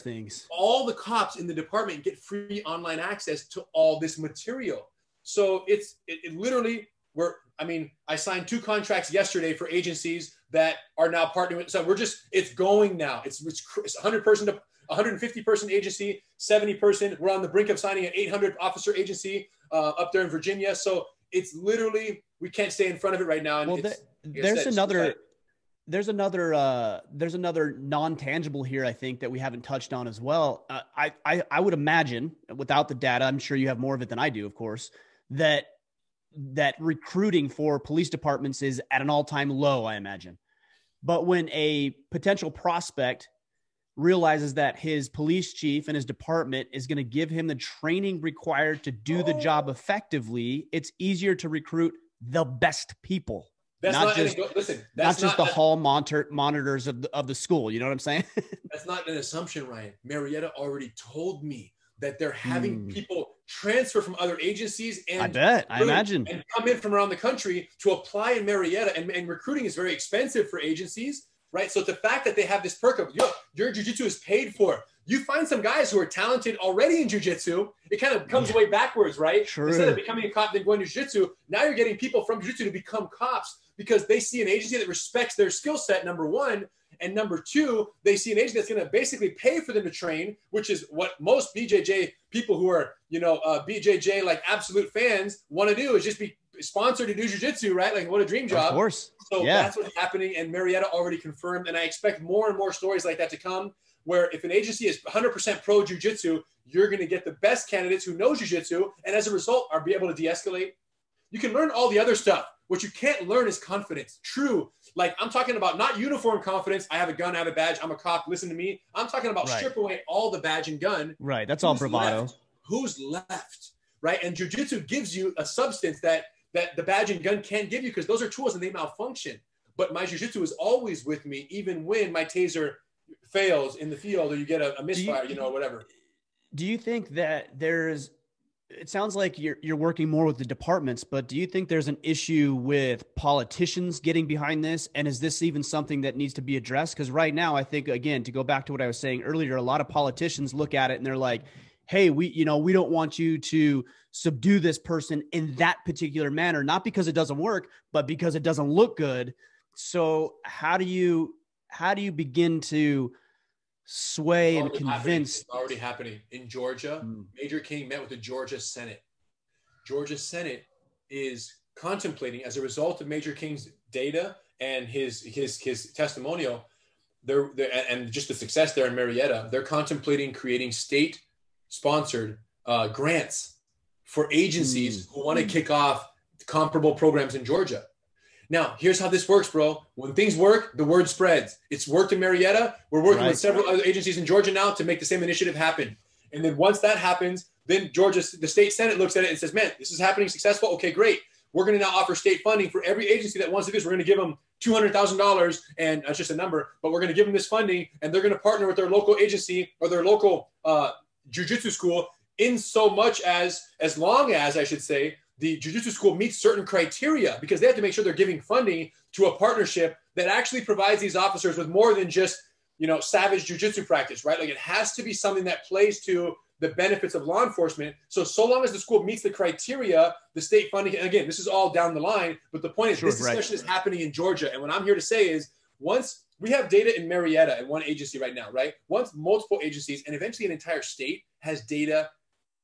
all the cops in the department get free online access to all this material. So it literally, I signed 2 contracts yesterday for agencies that are now partnering with. So it's going now. It's 150 person agency, 70 person. We're on the brink of signing an 800 officer agency up there in Virginia. So it's literally, we can't stay in front of it right now. And well, there's another non-tangible here, I think, that we haven't touched on as well. I would imagine, without the data, I'm sure you have more of it than I do, of course, that recruiting for police departments is at an all-time low, I imagine. But when a potential prospect realizes that his police chief and his department is going to give him the training required to do the job effectively, it's easier to recruit the best people. That's not just the hall monitors of the school. You know what I'm saying? That's not an assumption, Ryan. Marietta already told me that they're having people transfer from other agencies and I imagine and come in from around the country to apply in Marietta, and recruiting is very expensive for agencies, right? So the fact that they have this perk of, your jiu-jitsu is paid for. You find some guys who are talented already in jiu-jitsu, it kind of comes way backwards, right? True. Instead of becoming a cop then going to jiu-jitsu, now you're getting people from jiu-jitsu to become cops because they see an agency that respects their skill set, number one. And number two, they see an agency that's going to basically pay for them to train, which is what most BJJ people who are, BJJ like absolute fans want to do, is just be sponsored to do jiu-jitsu, right? Like, what a dream job. Of course. So that's what's happening. And Marietta already confirmed. And I expect more and more stories like that to come, where if an agency is 100% pro jiu-jitsu, you're going to get the best candidates who know jiu-jitsu. And as a result, are be able to de-escalate. You can learn all the other stuff. What you can't learn is confidence. True. Like, I'm talking about not uniform confidence. I have a gun, I have a badge, I'm a cop, listen to me. I'm talking about strip away all the badge and gun. Right. That's all bravado. Who's left? Right. And jiu-jitsu gives you a substance that the badge and gun can't give you, because those are tools and they malfunction. But my jiu-jitsu is always with me, even when my taser fails in the field or you get a misfire, whatever. Do you think that there's it sounds like you're working more with the departments, but do you think there's an issue with politicians getting behind this? And is this even something that needs to be addressed? Because right now, I think, again, to go back to what I was saying earlier, a lot of politicians look at it and they're like, hey, we don't want you to subdue this person in that particular manner, not because it doesn't work, but because it doesn't look good. So how do you begin to sway and convince? It's already happening in Georgia. Major King met with the Georgia Senate. Georgia Senate is contemplating, as a result of Major King's data and his testimonial, and just the success there in Marietta, they're contemplating creating state-sponsored grants for agencies who want to kick off comparable programs in Georgia. Now, here's how this works, bro. When things work, the word spreads. It's worked in Marietta. We're working with several other agencies in Georgia now to make the same initiative happen. And then once that happens, then the state Senate looks at it and says, man, this is happening successful. Okay, great. We're going to now offer state funding for every agency that wants to do this. We're going to give them $200,000, and that's just a number, but we're going to give them this funding, and they're going to partner with their local agency or their local jiu-jitsu school in so much as long as, I should say, the jiu-jitsu school meets certain criteria, because they have to make sure they're giving funding to a partnership that actually provides these officers with more than just, savage jiu-jitsu practice, right? Like, it has to be something that plays to the benefits of law enforcement. So long as the school meets the criteria, the state funding, and again, this is all down the line, but the point is this discussion is happening in Georgia. And what I'm here to say is, once we have data in Marietta at one agency right now, right? Once multiple agencies and eventually an entire state has data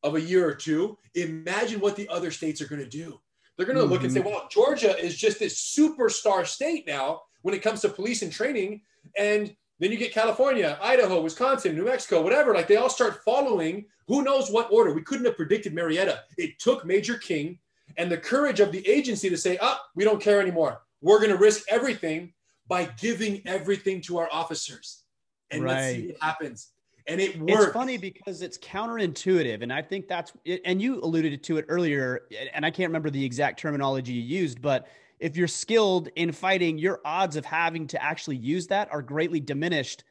of a year or two, imagine what the other states are going to do. They're going to look and say, well, Georgia is just this superstar state now when it comes to police and training. And then you get California, Idaho, Wisconsin, New Mexico, whatever. Like, they all start following who knows what order. We couldn't have predicted Marietta. It took Major King and the courage of the agency to say, we don't care anymore. We're going to risk everything by giving everything to our officers. And let's see what happens. And it works. It's funny because it's counterintuitive. And I think that's it. And you alluded to it earlier, and I can't remember the exact terminology you used, but if you're skilled in fighting, your odds of having to actually use that are greatly diminished.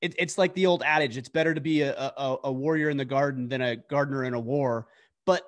It's like the old adage, it's better to be a warrior in the garden than a gardener in a war. But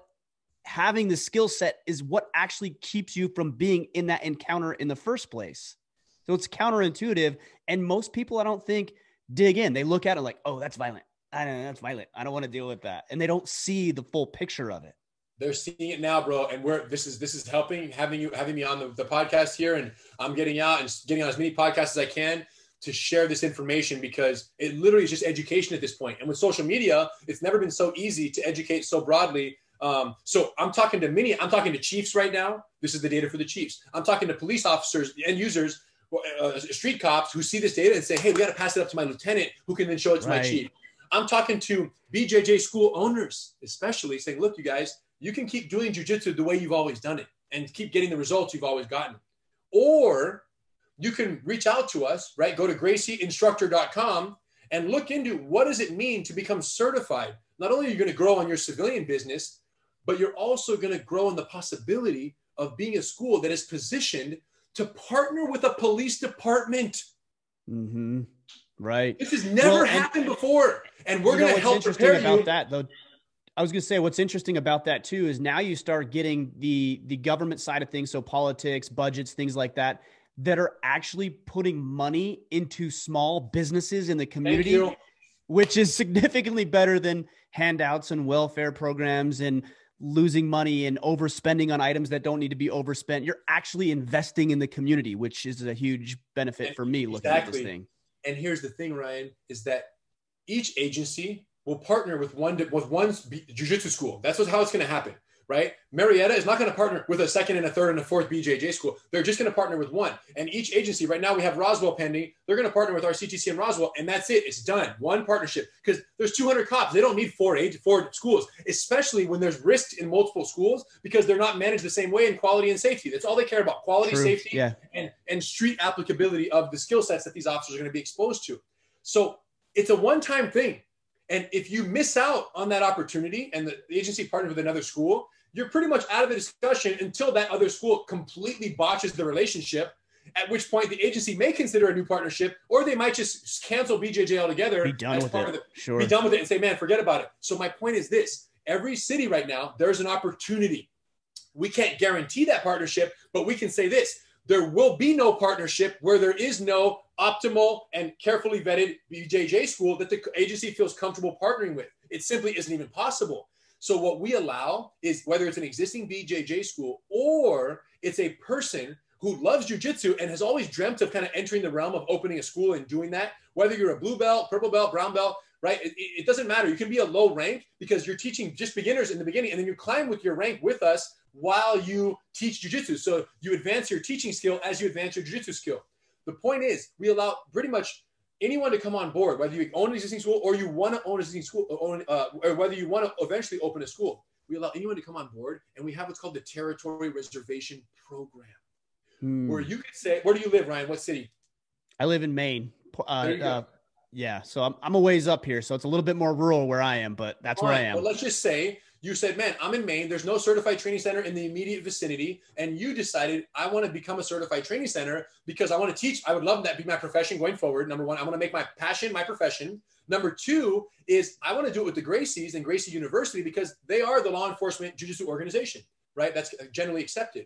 having the skill set is what actually keeps you from being in that encounter in the first place. So it's counterintuitive. And most people, I don't think, dig in. They look at it like, oh, that's violent. I don't know, that's violent. I don't want to deal with that. And they don't see the full picture of it. They're seeing it now, bro. And this is helping having me on the podcast here. And I'm getting out and getting on as many podcasts as I can to share this information, because it literally is just education at this point. And with social media, it's never been so easy to educate so broadly. So I'm talking to chiefs right now. This is the data for the chiefs. I'm talking to police officers and users, street cops who see this data and say, hey, we got to pass it up to my lieutenant, who can then show it to my chief. I'm talking to BJJ school owners, especially, saying, look, you guys, you can keep doing jiu-jitsu the way you've always done it and keep getting the results you've always gotten. Or you can reach out to us, right? Go to GracieInstructor.com and look into what does it mean to become certified. Not only are you going to grow on your civilian business, but you're also going to grow in the possibility of being a school that is positioned to partner with a police department. Mm-hmm. Right. This has never happened before. And we're going to help prepare you. About that, though, I was going to say, what's interesting about that too, is now you start getting the government side of things. So politics, budgets, things like that, that are actually putting money into small businesses in the community, which is significantly better than handouts and welfare programs and losing money and overspending on items that don't need to be overspent. You're actually investing in the community, which is a huge benefit for me looking at this thing. And here's the thing, Ryan, is that each agency will partner with one jiu-jitsu school. That's how it's going to happen, right? Marietta is not going to partner with a second and a third and a fourth BJJ school. They're just going to partner with one. And each agency, right now we have Roswell pending. They're going to partner with our CTC in Roswell, and that's it. It's done. One partnership, because there's 200 cops. They don't need four schools, especially when there's risks in multiple schools, because they're not managed the same way in quality and safety. That's all they care about: quality, safety, and street applicability of the skill sets that these officers are going to be exposed to. So it's a one-time thing. And if you miss out on that opportunity and the agency partners with another school, you're pretty much out of the discussion until that other school completely botches the relationship, at which point the agency may consider a new partnership, or they might just cancel BJJ altogether. Be done with it. Be done with it and say, man, forget about it. So my point is this, every city right now, there's an opportunity. We can't guarantee that partnership, but we can say this: there will be no partnership where there is no optimal and carefully vetted BJJ school that the agency feels comfortable partnering with. It simply isn't even possible. So what we allow is, whether it's an existing BJJ school or it's a person who loves jiu-jitsu and has always dreamt of kind of entering the realm of opening a school and doing that, whether you're a blue belt, purple belt, brown belt, right? It doesn't matter. You can be a low rank because you're teaching just beginners in the beginning, and then you climb with your rank with us while you teach jiu-jitsu. So you advance your teaching skill as you advance your jiu-jitsu skill. The point is, we allow pretty much anyone to come on board, whether you own an existing school or you want to own an existing school, or whether you want to eventually open a school. We allow anyone to come on board, and we have what's called the Territory Reservation Program, where you could say, where do you live, Ryan? What city? I live in Maine. Yeah, so I'm a ways up here, so it's a little bit more rural where I am, but that's where I am. Well, let's just say you said, man, I'm in Maine. There's no certified training center in the immediate vicinity. And you decided, I want to become a certified training center because I want to teach. I would love that be my profession going forward. Number one, I want to make my passion my profession. Number two is I want to do it with the Gracies and Gracie University because they are the law enforcement jiu-jitsu organization, right? That's generally accepted.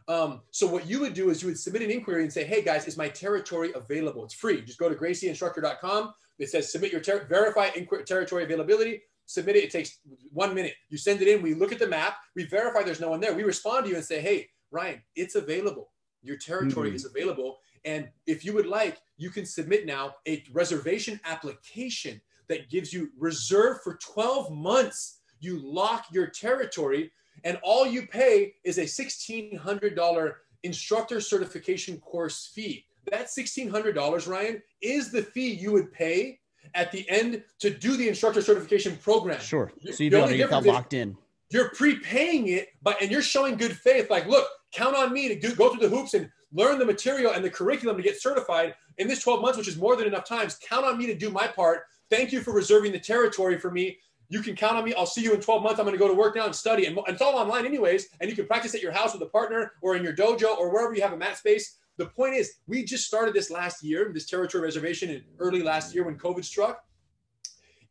So what you would do is you would submit an inquiry and say, hey guys, is my territory available? It's free. Just go to gracieinstructor.com. It says submit your verify territory availability. Submit it. It takes 1 minute. You send it in. We look at the map. We verify there's no one there. We respond to you and say, hey, Ryan, it's available. Your territory is available. And if you would like, you can submit now a reservation application that gives you reserved for 12 months. You lock your territory, and all you pay is a $1,600 instructor certification course fee. That $1,600, Ryan, is the fee you would pay at the end to do the instructor certification program. Sure. So you've already got locked in. You're prepaying it, and you're showing good faith. Like, look, count on me to go through the hoops and learn the material and the curriculum to get certified in this 12 months, which is more than enough times. Count on me to do my part. Thank you for reserving the territory for me. You can count on me. I'll see you in 12 months. I'm going to go to work now and study. And it's all online anyways. And you can practice at your house with a partner or in your dojo or wherever you have a mat space. The point is, we just started this last year, this territory reservation in early last year when COVID struck.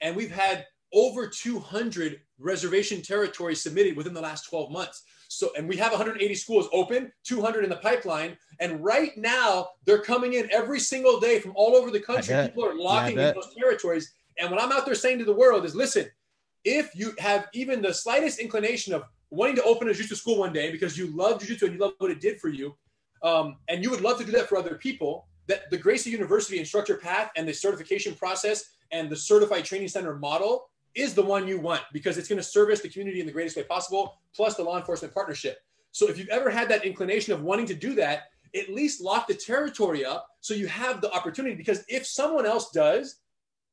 And we've had over 200 reservation territories submitted within the last 12 months. So, and we have 180 schools open, 200 in the pipeline. And right now they're coming in every single day from all over the country. People are locking in those territories. And what I'm out there saying to the world is, listen, if you have even the slightest inclination of wanting to open a jiu-jitsu school one day because you love jiu-jitsu and you love what it did for you, and you would love to do that for other people, that the Gracie University instructor path and the certification process and the certified training center model is the one you want because it's going to service the community in the greatest way possible, plus the law enforcement partnership. So if you've ever had that inclination of wanting to do that, at least lock the territory up so you have the opportunity. Because if someone else does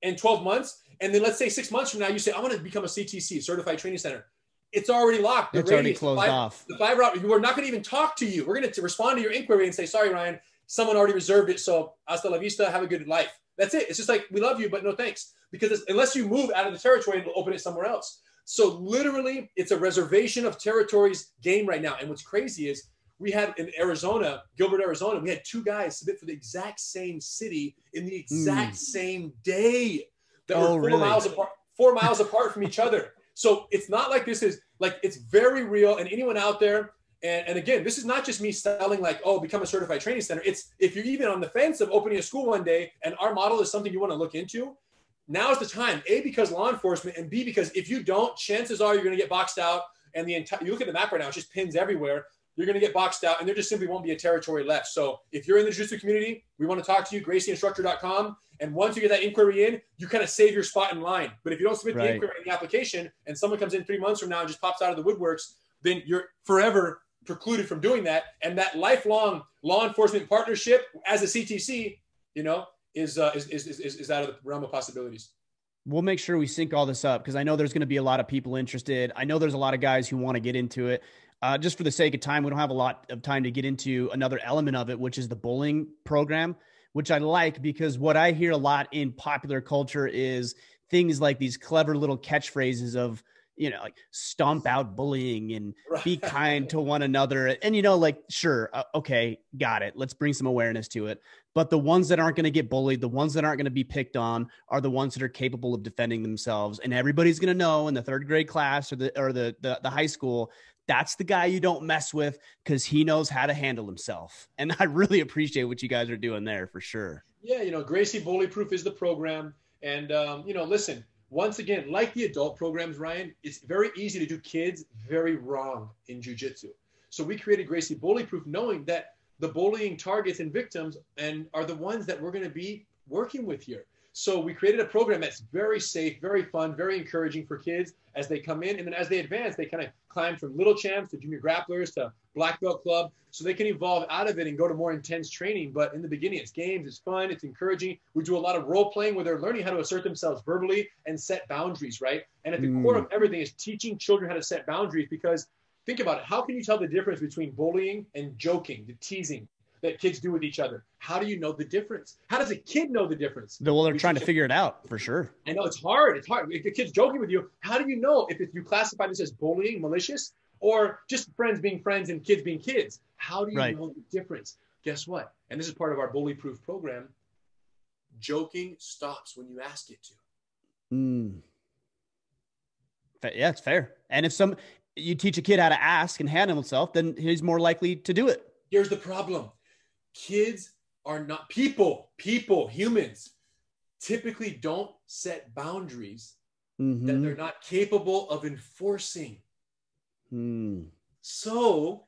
in 12 months, and then let's say 6 months from now, you say, I want to become a CTC, certified training center. It's already locked. It's already closed off. The 5 route, we're not going to even talk to you. We're going to respond to your inquiry and say, sorry, Ryan, someone already reserved it. So hasta la vista, have a good life. That's it. It's just like, we love you, but no thanks. Because unless you move out of the territory, we'll open it somewhere else. So literally, it's a reservation of territories game right now. And what's crazy is we had in Arizona, Gilbert, Arizona, we had 2 guys submit for the exact same city in the exact same day that were 4 miles apart from each other. So it's not like this is like, it's very real. And anyone out there, and again, this is not just me selling like, oh, become a certified training center. It's if you're even on the fence of opening a school one day and our model is something you want to look into, now is the time. A, because law enforcement, and B, because if you don't, chances are you're going to get boxed out. And you look at the map right now, it's just pins everywhere. You're going to get boxed out, and there just simply won't be a territory left. So if you're in the jiu-jitsu community, we want to talk to you, gracieinstructor.com. And once you get that inquiry in, you kind of save your spot in line. But if you don't submit the inquiry in the application and someone comes in 3 months from now and just pops out of the woodworks, then you're forever precluded from doing that. And that lifelong law enforcement partnership as a CTC, is out of the realm of possibilities. We'll make sure we sync all this up because I know there's going to be a lot of people interested. I know there's a lot of guys who want to get into it. Just for the sake of time, we don't have a lot of time to get into another element of it, which is the bowling program, which I like because what I hear a lot in popular culture is things like these clever little catchphrases of, you know, like stomp out bullying and be Right. kind to one another. And, you know, like, sure. Okay. Got it. Let's bring some awareness to it. But the ones that aren't going to get bullied, the ones that aren't going to be picked on are the ones that are capable of defending themselves. And everybody's going to know in the third grade class or the high school, that's the guy you don't mess with because he knows how to handle himself. And I really appreciate what you guys are doing there for sure. Yeah, Gracie Bully Proof is the program. And, listen, once again, like the adult programs, Ryan, it's very easy to do kids very wrong in jiu-jitsu. So we created Gracie Bully Proof knowing that the bullying targets and victims are the ones that we're going to be working with here. So we created a program that's very safe, very fun, very encouraging for kids as they come in. And then as they advance, they kind of climb from little champs to junior grapplers to black belt club. So they can evolve out of it and go to more intense training. But in the beginning, it's games, it's fun, it's encouraging. We do a lot of role playing where they're learning how to assert themselves verbally and set boundaries, right? And at the core of everything is teaching children how to set boundaries, because think about it. How can you tell the difference between bullying and joking, the teasing that kids do with each other? How do you know the difference? How does a kid know the difference? Well, they're trying to figure it out for sure. I know it's hard. It's hard. If the kid's joking with you, how do you know if you classify this as bullying, malicious, or just friends being friends and kids being kids? How do you know the difference? Guess what? And this is part of our bully proof program. Joking stops when you ask it to. Yeah, it's fair. And if you teach a kid how to ask and handle himself, then he's more likely to do it. Here's the problem. Kids are not people, humans typically don't set boundaries that they're not capable of enforcing. So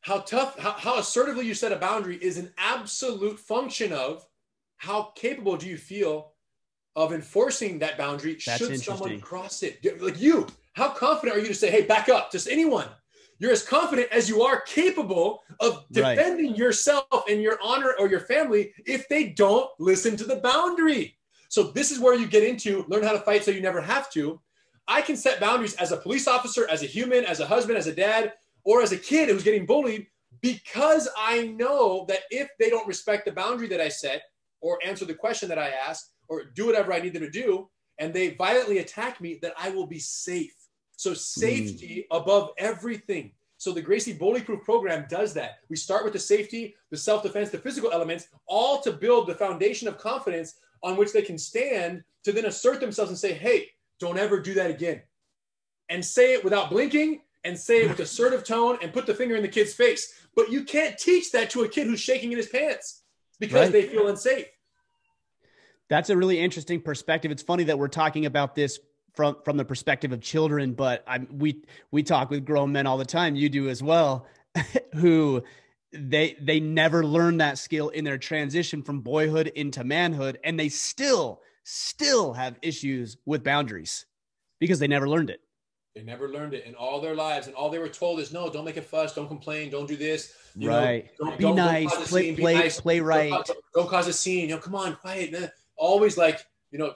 how assertively you set a boundary is an absolute function of how capable do you feel of enforcing that boundary. Should someone cross it. Like you, how confident are you to say, hey, back up? Just anyone. You're as confident as you are capable of defending yourself and your honor or your family if they don't listen to the boundary. So this is where you get into learn how to fight so you never have to. I can set boundaries as a police officer, as a human, as a husband, as a dad, or as a kid who's getting bullied, because I know that if they don't respect the boundary that I set or answer the question that I ask or do whatever I need them to do, and they violently attack me, that I will be safe. So safety above everything. So the Gracie Bully Proof program does that. We start with the safety, the self-defense, the physical elements, all to build the foundation of confidence on which they can stand to then assert themselves and say, hey, don't ever do that again. And say it without blinking and say it with assertive tone and put the finger in the kid's face. But you can't teach that to a kid who's shaking in his pants because they feel unsafe. That's a really interesting perspective. It's funny that we're talking about this from the perspective of children, but we talk with grown men all the time. You do as well, who they never learn that skill in their transition from boyhood into manhood, and they still have issues with boundaries because they never learned it. They never learned it in all their lives, and all they were told is, no, don't make a fuss, don't complain, don't do this. Be nice, play right. Don't cause a scene. Come on, quiet. Always like,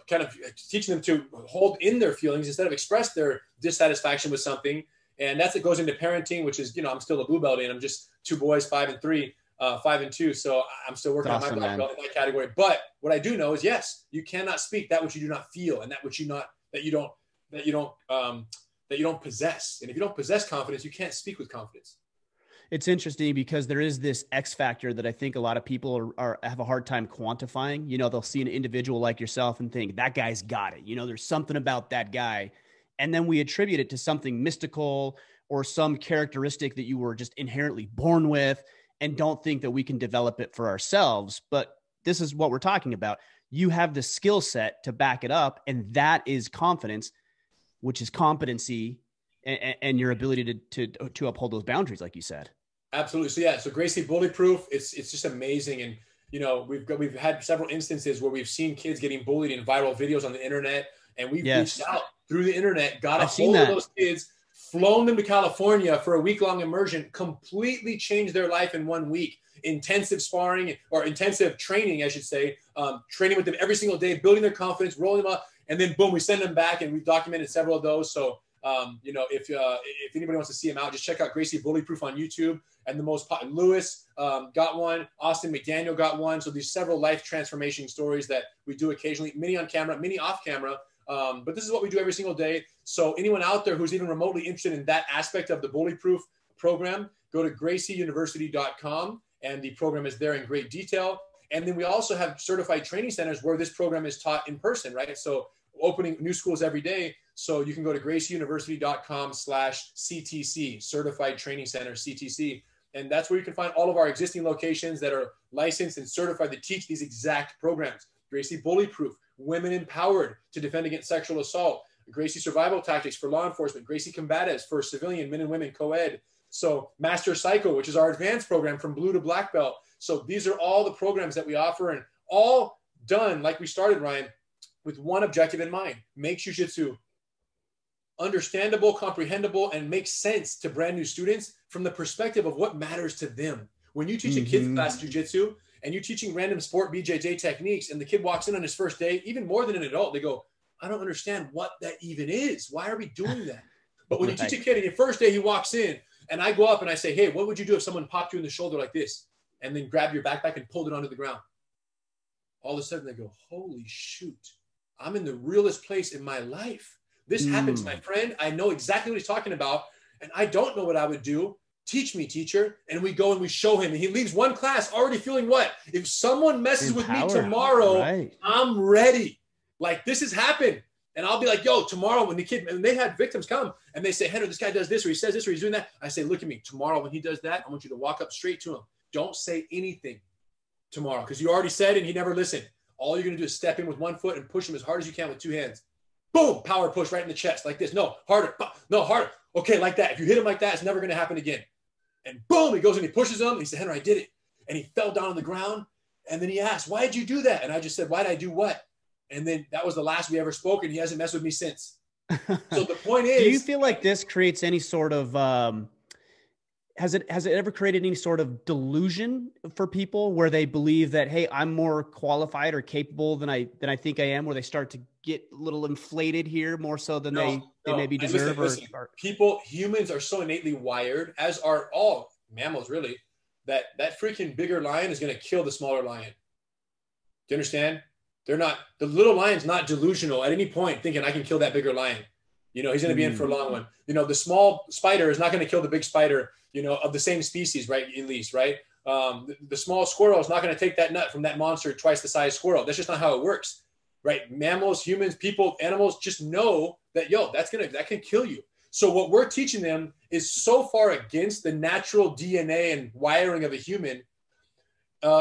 kind of teaching them to hold in their feelings instead of express their dissatisfaction with something. And that's what goes into parenting, which is, I'm still a blue belt and I'm just two boys, 5 and 3, 5 and 2. So I'm still working on my black belt in that category. But what I do know is, yes, you cannot speak that which you do not feel and that which you don't possess. And if you don't possess confidence, you can't speak with confidence. It's interesting because there is this X factor that I think a lot of people have a hard time quantifying. They'll see an individual like yourself and think that guy's got it. There's something about that guy. And then we attribute it to something mystical or some characteristic that you were just inherently born with and don't think that we can develop it for ourselves. But this is what we're talking about. You have the skill set to back it up, and that is confidence, which is competency and your ability to uphold those boundaries, like you said. Absolutely. So Gracie Bully Proof, it's just amazing. And, we've had several instances where we've seen kids getting bullied in viral videos on the internet, and we've reached out through the internet, got a hold of those kids, flown them to California for a week-long immersion, completely changed their life in 1 week. Intensive sparring or intensive training, I should say, training with them every single day, building their confidence, rolling them up, and then boom, we send them back, and we've documented several of those. So, if anybody wants to see them out, just check out Gracie Bully Proof on YouTube. And the most popular, Lewis got one, Austin McDaniel got one. So these several life transformation stories that we do occasionally, many on camera, many off camera, But this is what we do every single day. So anyone out there who's even remotely interested in that aspect of the bully-proof program, go to gracieuniversity.com, and the program is there in great detail. And then we also have certified training centers where this program is taught in person, right? So opening new schools every day. So you can go to gracieuniversity.com/CTC, Certified Training Center, CTC. And that's where you can find all of our existing locations that are licensed and certified to teach these exact programs. Gracie Bully Proof, Women Empowered to Defend Against Sexual Assault, Gracie Survival Tactics for Law Enforcement, Gracie Combatives for civilian men and women co-ed. So Master Psycho, which is our advanced program from blue to black belt. So these are all the programs that we offer, and all done like we started, Ryan, with one objective in mind: make jiu-jitsu understandable, comprehensible, and make sense to brand new students from the perspective of what matters to them. When you teach a kid's class jiu-jitsu and you're teaching random sport BJJ techniques, and the kid walks in on his first day, even more than an adult, they go, I don't understand what that even is. Why are we doing that? But when you teach a kid on your first day, he walks in, and I go up and I say, hey, what would you do if someone popped you in the shoulder like this and then grabbed your backpack and pulled it onto the ground? All of a sudden they go, holy shoot, I'm in the realest place in my life. This happens, my friend. I know exactly what he's talking about, and I don't know what I would do. Teach me, teacher. And we go and we show him, and he leaves one class already feeling what? If someone messes with me tomorrow, I'm ready. Like, this has happened. And I'll be like, yo, tomorrow when the kid, and they had victims come and they say, Henry, this guy does this, or he says this, or he's doing that. I say, look at me. Tomorrow when he does that, I want you to walk up straight to him. Don't say anything tomorrow, because you already said and he never listened. All you're going to do is step in with one foot and push him as hard as you can with two hands. Boom, power push right in the chest like this. No, harder. No, harder. Okay, like that. If you hit him like that, it's never going to happen again. And boom, he goes and he pushes him. And he said, Henry, I did it. And he fell down on the ground. And then he asked, why did you do that? And I just said, why did I do what? And then that was the last we ever spoke, and he hasn't messed with me since. So the point is, do you feel like this creates any sort of, has it ever created any sort of delusion for people where they believe that, hey, I'm more qualified or capable than I think I am, where they start to get a little inflated here more so than they maybe deserve? Listen, humans are so innately wired, as are all mammals really, that freaking bigger lion is going to kill the smaller lion. Do you understand? The little lion's not delusional at any point thinking I can kill that bigger lion. You know, he's going to be in for a long one. You know, the small spider is not going to kill the big spider, you know, of the same species, right? At least, right? The small squirrel is not going to take that nut from that monster twice the size squirrel. That's just not how it works, right? Mammals, humans, people, animals just know that, that can kill you. So what we're teaching them is so far against the natural DNA and wiring of a human,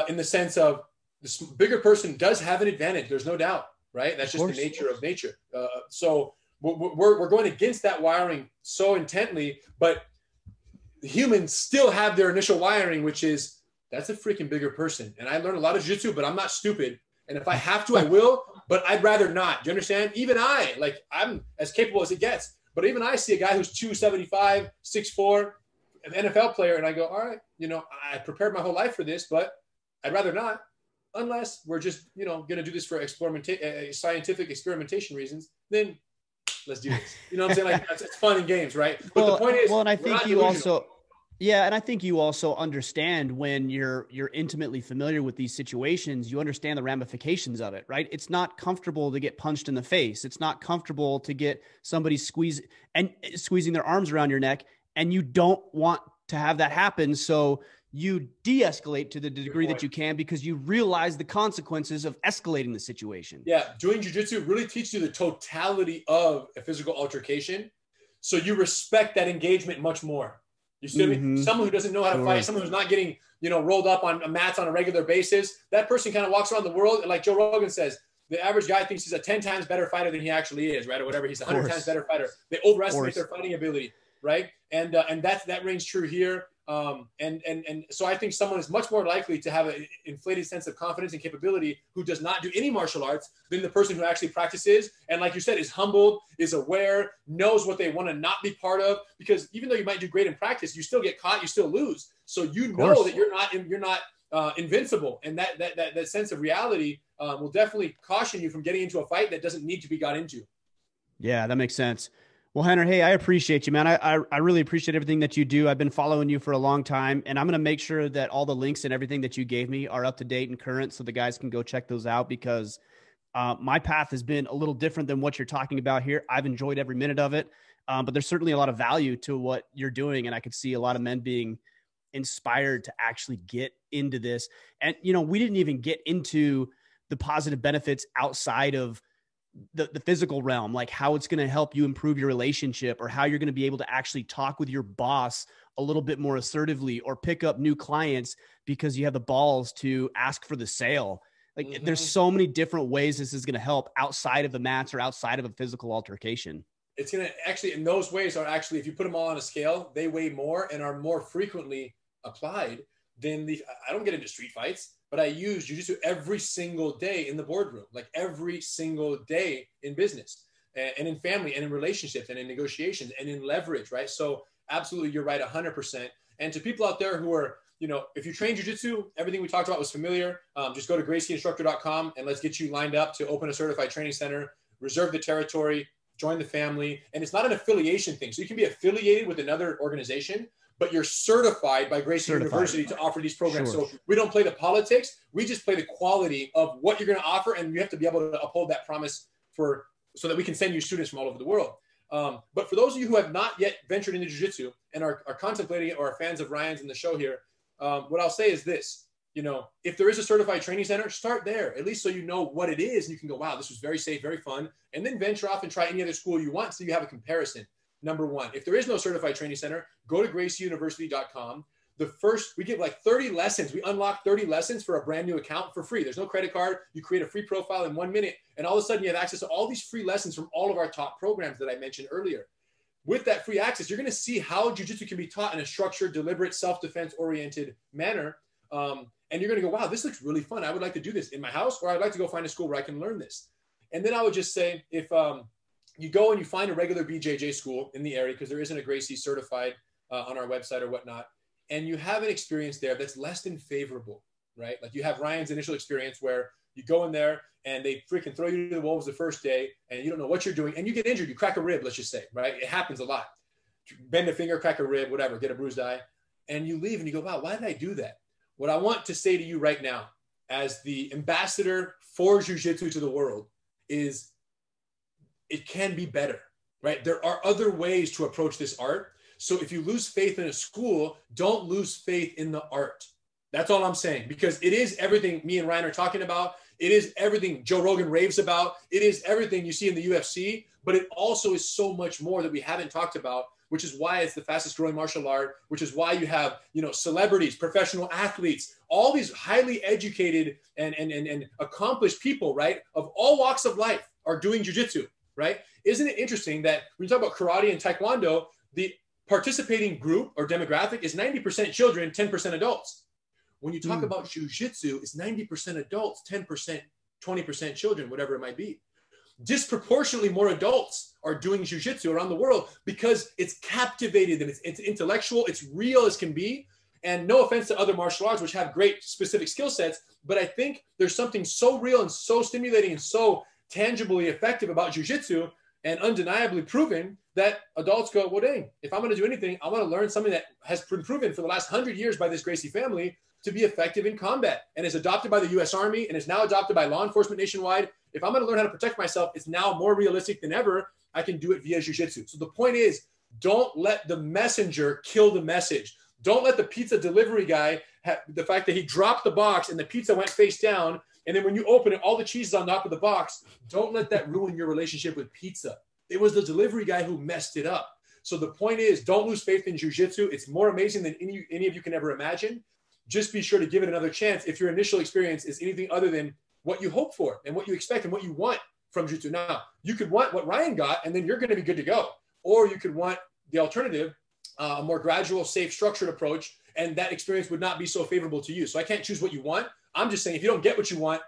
in the sense of, this bigger person does have an advantage. There's no doubt, right? That's just the nature of nature. So we're going against that wiring so intently, but the humans still have their initial wiring, which is, that's a freaking bigger person. And I learned a lot of jiu-jitsu, but I'm not stupid. And if I have to, I will, but I'd rather not. Do you understand? Even I'm as capable as it gets, but even I see a guy who's 275, 6'4", an NFL player, and I go, all right, you know, I prepared my whole life for this, but I'd rather not. Unless we're just, you know, going to do this for scientific experimentation reasons, then let's do this. You know what I'm saying? Like, it's fun and games, right? But the point is, and I think you also, and I think you also understand when you're intimately familiar with these situations, you understand the ramifications of it, right? It's not comfortable to get punched in the face. It's not comfortable to get somebody squeezing their arms around your neck, and you don't want to have that happen. So you de-escalate to the degree that you can, because you realize the consequences of escalating the situation. Yeah, doing jiu-jitsu really teaches you the totality of a physical altercation. So you respect that engagement much more. You see what I mean? Someone who doesn't know how to fight, someone who's not getting, you know, rolled up on mats on a regular basis, that person kind of walks around the world, and like Joe Rogan says, the average guy thinks he's a 10 times better fighter than he actually is, right? Or whatever. He's a 100 times better fighter. They overestimate their fighting ability, right? And that rings true here. And so I think someone is much more likely to have an inflated sense of confidence and capability who does not do any martial arts than the person who actually practices. And like you said, is humbled, is aware, knows what they want to not be part of, because even though you might do great in practice, you still get caught, you still lose. So you know that you're not invincible. And that sense of reality will definitely caution you from getting into a fight that doesn't need to be got into. Yeah, that makes sense. Well, Henry, hey, I appreciate you, man. I really appreciate everything that you do. I've been following you for a long time, and I'm going to make sure that all the links and everything that you gave me are up to date and current so the guys can go check those out, because My path has been a little different than what you're talking about here. I've enjoyed every minute of it. But there's certainly a lot of value to what you're doing. And I could see a lot of men being inspired to actually get into this. And, you know, we didn't even get into the positive benefits outside of the physical realm, like how it's going to help you improve your relationship, or how you're going to be able to actually talk with your boss a little bit more assertively, or pick up new clients because you have the balls to ask for the sale. Like there's so many different ways this is going to help outside of the mats or outside of a physical altercation. It's going to actually, in those ways are actually, if you put them all on a scale, they weigh more and are more frequently applied than I don't get into street fights, but I use jiu-jitsu every single day in the boardroom, like every single day in business and in family and in relationships and in negotiations and in leverage, right? So absolutely, you're right, 100%. And to people out there who are, you know, if you train jiu-jitsu, everything we talked about was familiar. Just go to GracieInstructor.com and let's get you lined up to open a certified training center, reserve the territory, join the family. And it's not an affiliation thing. So you can be affiliated with another organization, but you're certified by Gracie University to offer these programs. Sure. So we don't play the politics. We just play the quality of what you're going to offer. And you have to be able to uphold that promise so that we can send you students from all over the world. But for those of you who have not yet ventured into jiu-jitsu and are contemplating it, or are fans of Ryan's in the show here, what I'll say is this. You know, if there is a certified training center, start there, at least so you know what it is. And you can go, wow, this was very safe, very fun. And then venture off and try any other school you want so you have a comparison. Number one, if there is no certified training center, go to GracieUniversity.com. We give like 30 lessons. We unlock 30 lessons for a brand new account for free. There's no credit card. You create a free profile in 1 minute. And all of a sudden you have access to all these free lessons from all of our top programs that I mentioned earlier. With that free access, you're going to see how jiu-jitsu can be taught in a structured, deliberate, self-defense oriented manner. And you're going to go, wow, this looks really fun. I would like to do this in my house, or I'd like to go find a school where I can learn this. And then I would just say, if you go and you find a regular BJJ school in the area, because there isn't a Gracie certified on our website or whatnot, and you have an experience there that's less than favorable, right? Like you have Ryan's initial experience where you go in there and they freaking throw you to the wolves the first day and you don't know what you're doing and you get injured. You crack a rib, let's just say, right? It happens a lot. Bend a finger, crack a rib, whatever, get a bruised eye. And you leave and you go, wow, why did I do that? What I want to say to you right now, as the ambassador for jiu-jitsu to the world, is it can be better, right? There are other ways to approach this art. So if you lose faith in a school, don't lose faith in the art. That's all I'm saying, because it is everything me and Ryan are talking about. It is everything Joe Rogan raves about. It is everything you see in the UFC, but it also is so much more that we haven't talked about, which is why it's the fastest growing martial art, which is why you have, you know, celebrities, professional athletes, all these highly educated and accomplished people, right, of all walks of life are doing jiu-jitsu, right? Isn't it interesting that when you talk about karate and taekwondo, the participating group or demographic is 90% children, 10% adults. When you talk about jiu-jitsu, it's 90% adults, 10%, 20% children, whatever it might be. Disproportionately more adults are doing jiu-jitsu around the world because it's captivated them. It's intellectual, it's real as can be. And no offense to other martial arts, which have great specific skill sets, but I think there's something so real and so stimulating and so tangibly effective about jiu-jitsu and undeniably proven that adults go, well, dang, if I'm going to do anything, I want to learn something that has been proven for the last 100 years by this Gracie family to be effective in combat and is adopted by the U.S. Army and is now adopted by law enforcement nationwide. If I'm going to learn how to protect myself, it's now more realistic than ever. I can do it via jiu-jitsu. So the point is, don't let the messenger kill the message. Don't let the pizza delivery guy have the fact that he dropped the box and the pizza went face down. And then when you open it, all the cheese is on top of the box. Don't let that ruin your relationship with pizza. It was the delivery guy who messed it up. So the point is, don't lose faith in jiu-jitsu. It's more amazing than any of you can ever imagine. Just be sure to give it another chance if your initial experience is anything other than what you hope for and what you expect and what you want from jiu-jitsu. Now, you could want what Ryan got, and then you're going to be good to go. Or you could want the alternative, a more gradual, safe, structured approach, and that experience would not be so favorable to you. So I can't choose what you want. I'm just saying, if you don't get what you want,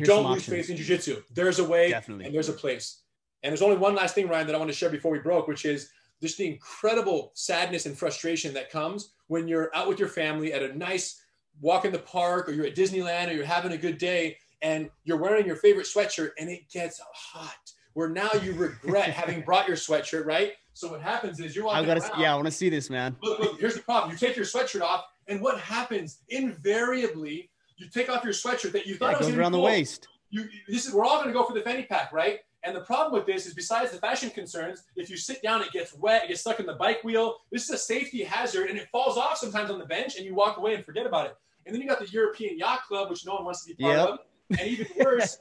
don't lose faith in jiu-jitsu. There's a way and there's a place. And there's only one last thing, Ryan, that I want to share before we broke, which is just the incredible sadness and frustration that comes when you're out with your family at a nice walk in the park, or you're at Disneyland, or you're having a good day, and you're wearing your favorite sweatshirt and it gets hot, where now you regret having brought your sweatshirt, right? So what happens is you're walking around. Yeah, I want to see this, man. Look, here's the problem. You take your sweatshirt off, and what happens? Invariably, you take off your sweatshirt that you thought was goes around the waist. we're all going to go for the fanny pack, right? And the problem with this is, besides the fashion concerns, if you sit down, it gets wet, it gets stuck in the bike wheel. This is a safety hazard, and it falls off sometimes on the bench, and you walk away and forget about it. And then you got the European Yacht Club, which no one wants to be part of. And even worse,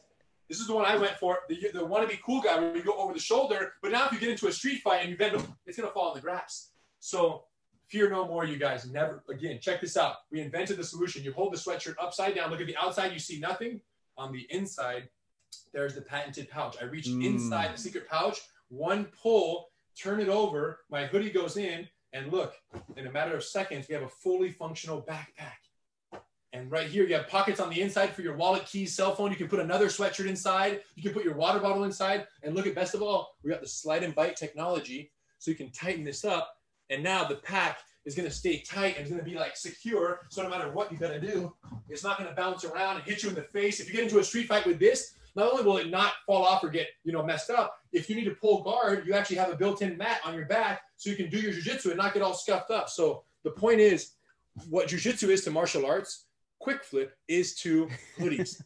this is the one I went for, the wannabe cool guy, where you go over the shoulder. But now if you get into a street fight and you bend, it's going to fall on the grass. So fear no more, you guys. Never, again, check this out. We invented the solution. You hold the sweatshirt upside down. Look at the outside. You see nothing. On the inside, there's the patented pouch. I reached inside the secret pouch, one pull, turn it over, my hoodie goes in, and look, in a matter of seconds, we have a fully functional backpack. And right here, you have pockets on the inside for your wallet, keys, cell phone. You can put another sweatshirt inside. You can put your water bottle inside. And look at, best of all, we got the slide and bite technology, so you can tighten this up. And now the pack is going to stay tight and it's going to be like secure. So no matter what you got to do, it's not going to bounce around and hit you in the face. If you get into a street fight with this, not only will it not fall off or get, messed up, if you need to pull guard, you actually have a built-in mat on your back so you can do your jiu-jitsu and not get all scuffed up. So the point is, what jiu-jitsu is to martial arts, quick flip is to hoodies.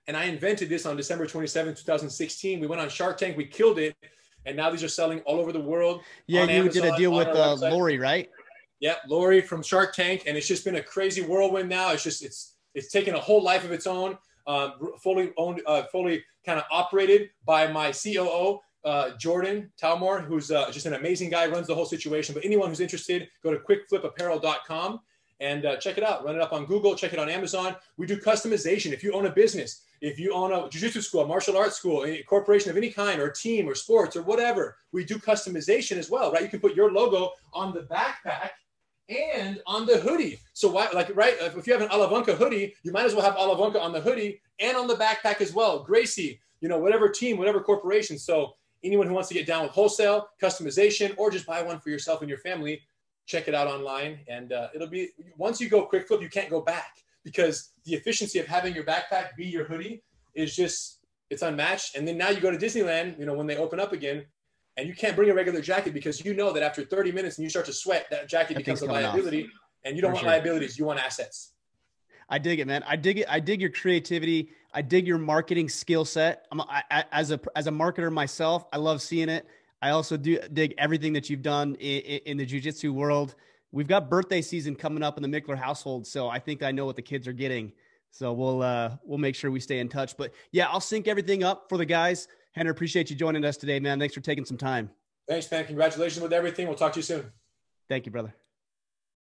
And I invented this on December 27, 2016. We went on Shark Tank, we killed it. And now these are selling all over the world. Yeah, you Amazon, did a deal with Lori, right? Yeah, Lori from Shark Tank. And it's just been a crazy whirlwind now. It's taken a whole life of its own, fully owned, fully kind of operated by my COO, Jordan Talmore, who's just an amazing guy, runs the whole situation. But anyone who's interested, go to quickflipapparel.com and check it out. Run it up on Google, check it on Amazon. We do customization. If you own a business, if you own a jiu-jitsu school, a martial arts school, a corporation of any kind, or a team or sports or whatever, we do customization as well, right? You can put your logo on the backpack and on the hoodie. So why, if you have an Alavanca hoodie, you might as well have Alavanca on the hoodie and on the backpack as well. Gracie, whatever team, whatever corporation. So anyone who wants to get down with wholesale, customization, or just buy one for yourself and your family, check it out online. And it'll be, once you go quick flip, you can't go back, because the efficiency of having your backpack be your hoodie is just, it's unmatched. And then now you go to Disneyland, when they open up again, and you can't bring a regular jacket, because you know that after 30 minutes and you start to sweat, that jacket becomes a liability. And you don't want liabilities, you want assets. I dig it, man. I dig it. I dig your creativity. I dig your marketing skill set. As a marketer myself, I love seeing it. I also dig everything that you've done in the jiu-jitsu world. We've got birthday season coming up in the Mickler household, so I think I know what the kids are getting. So we'll make sure we stay in touch. But yeah, I'll sync everything up for the guys. Rener, appreciate you joining us today, man. Thanks for taking some time. Thanks, man. Congratulations with everything. We'll talk to you soon. Thank you, brother.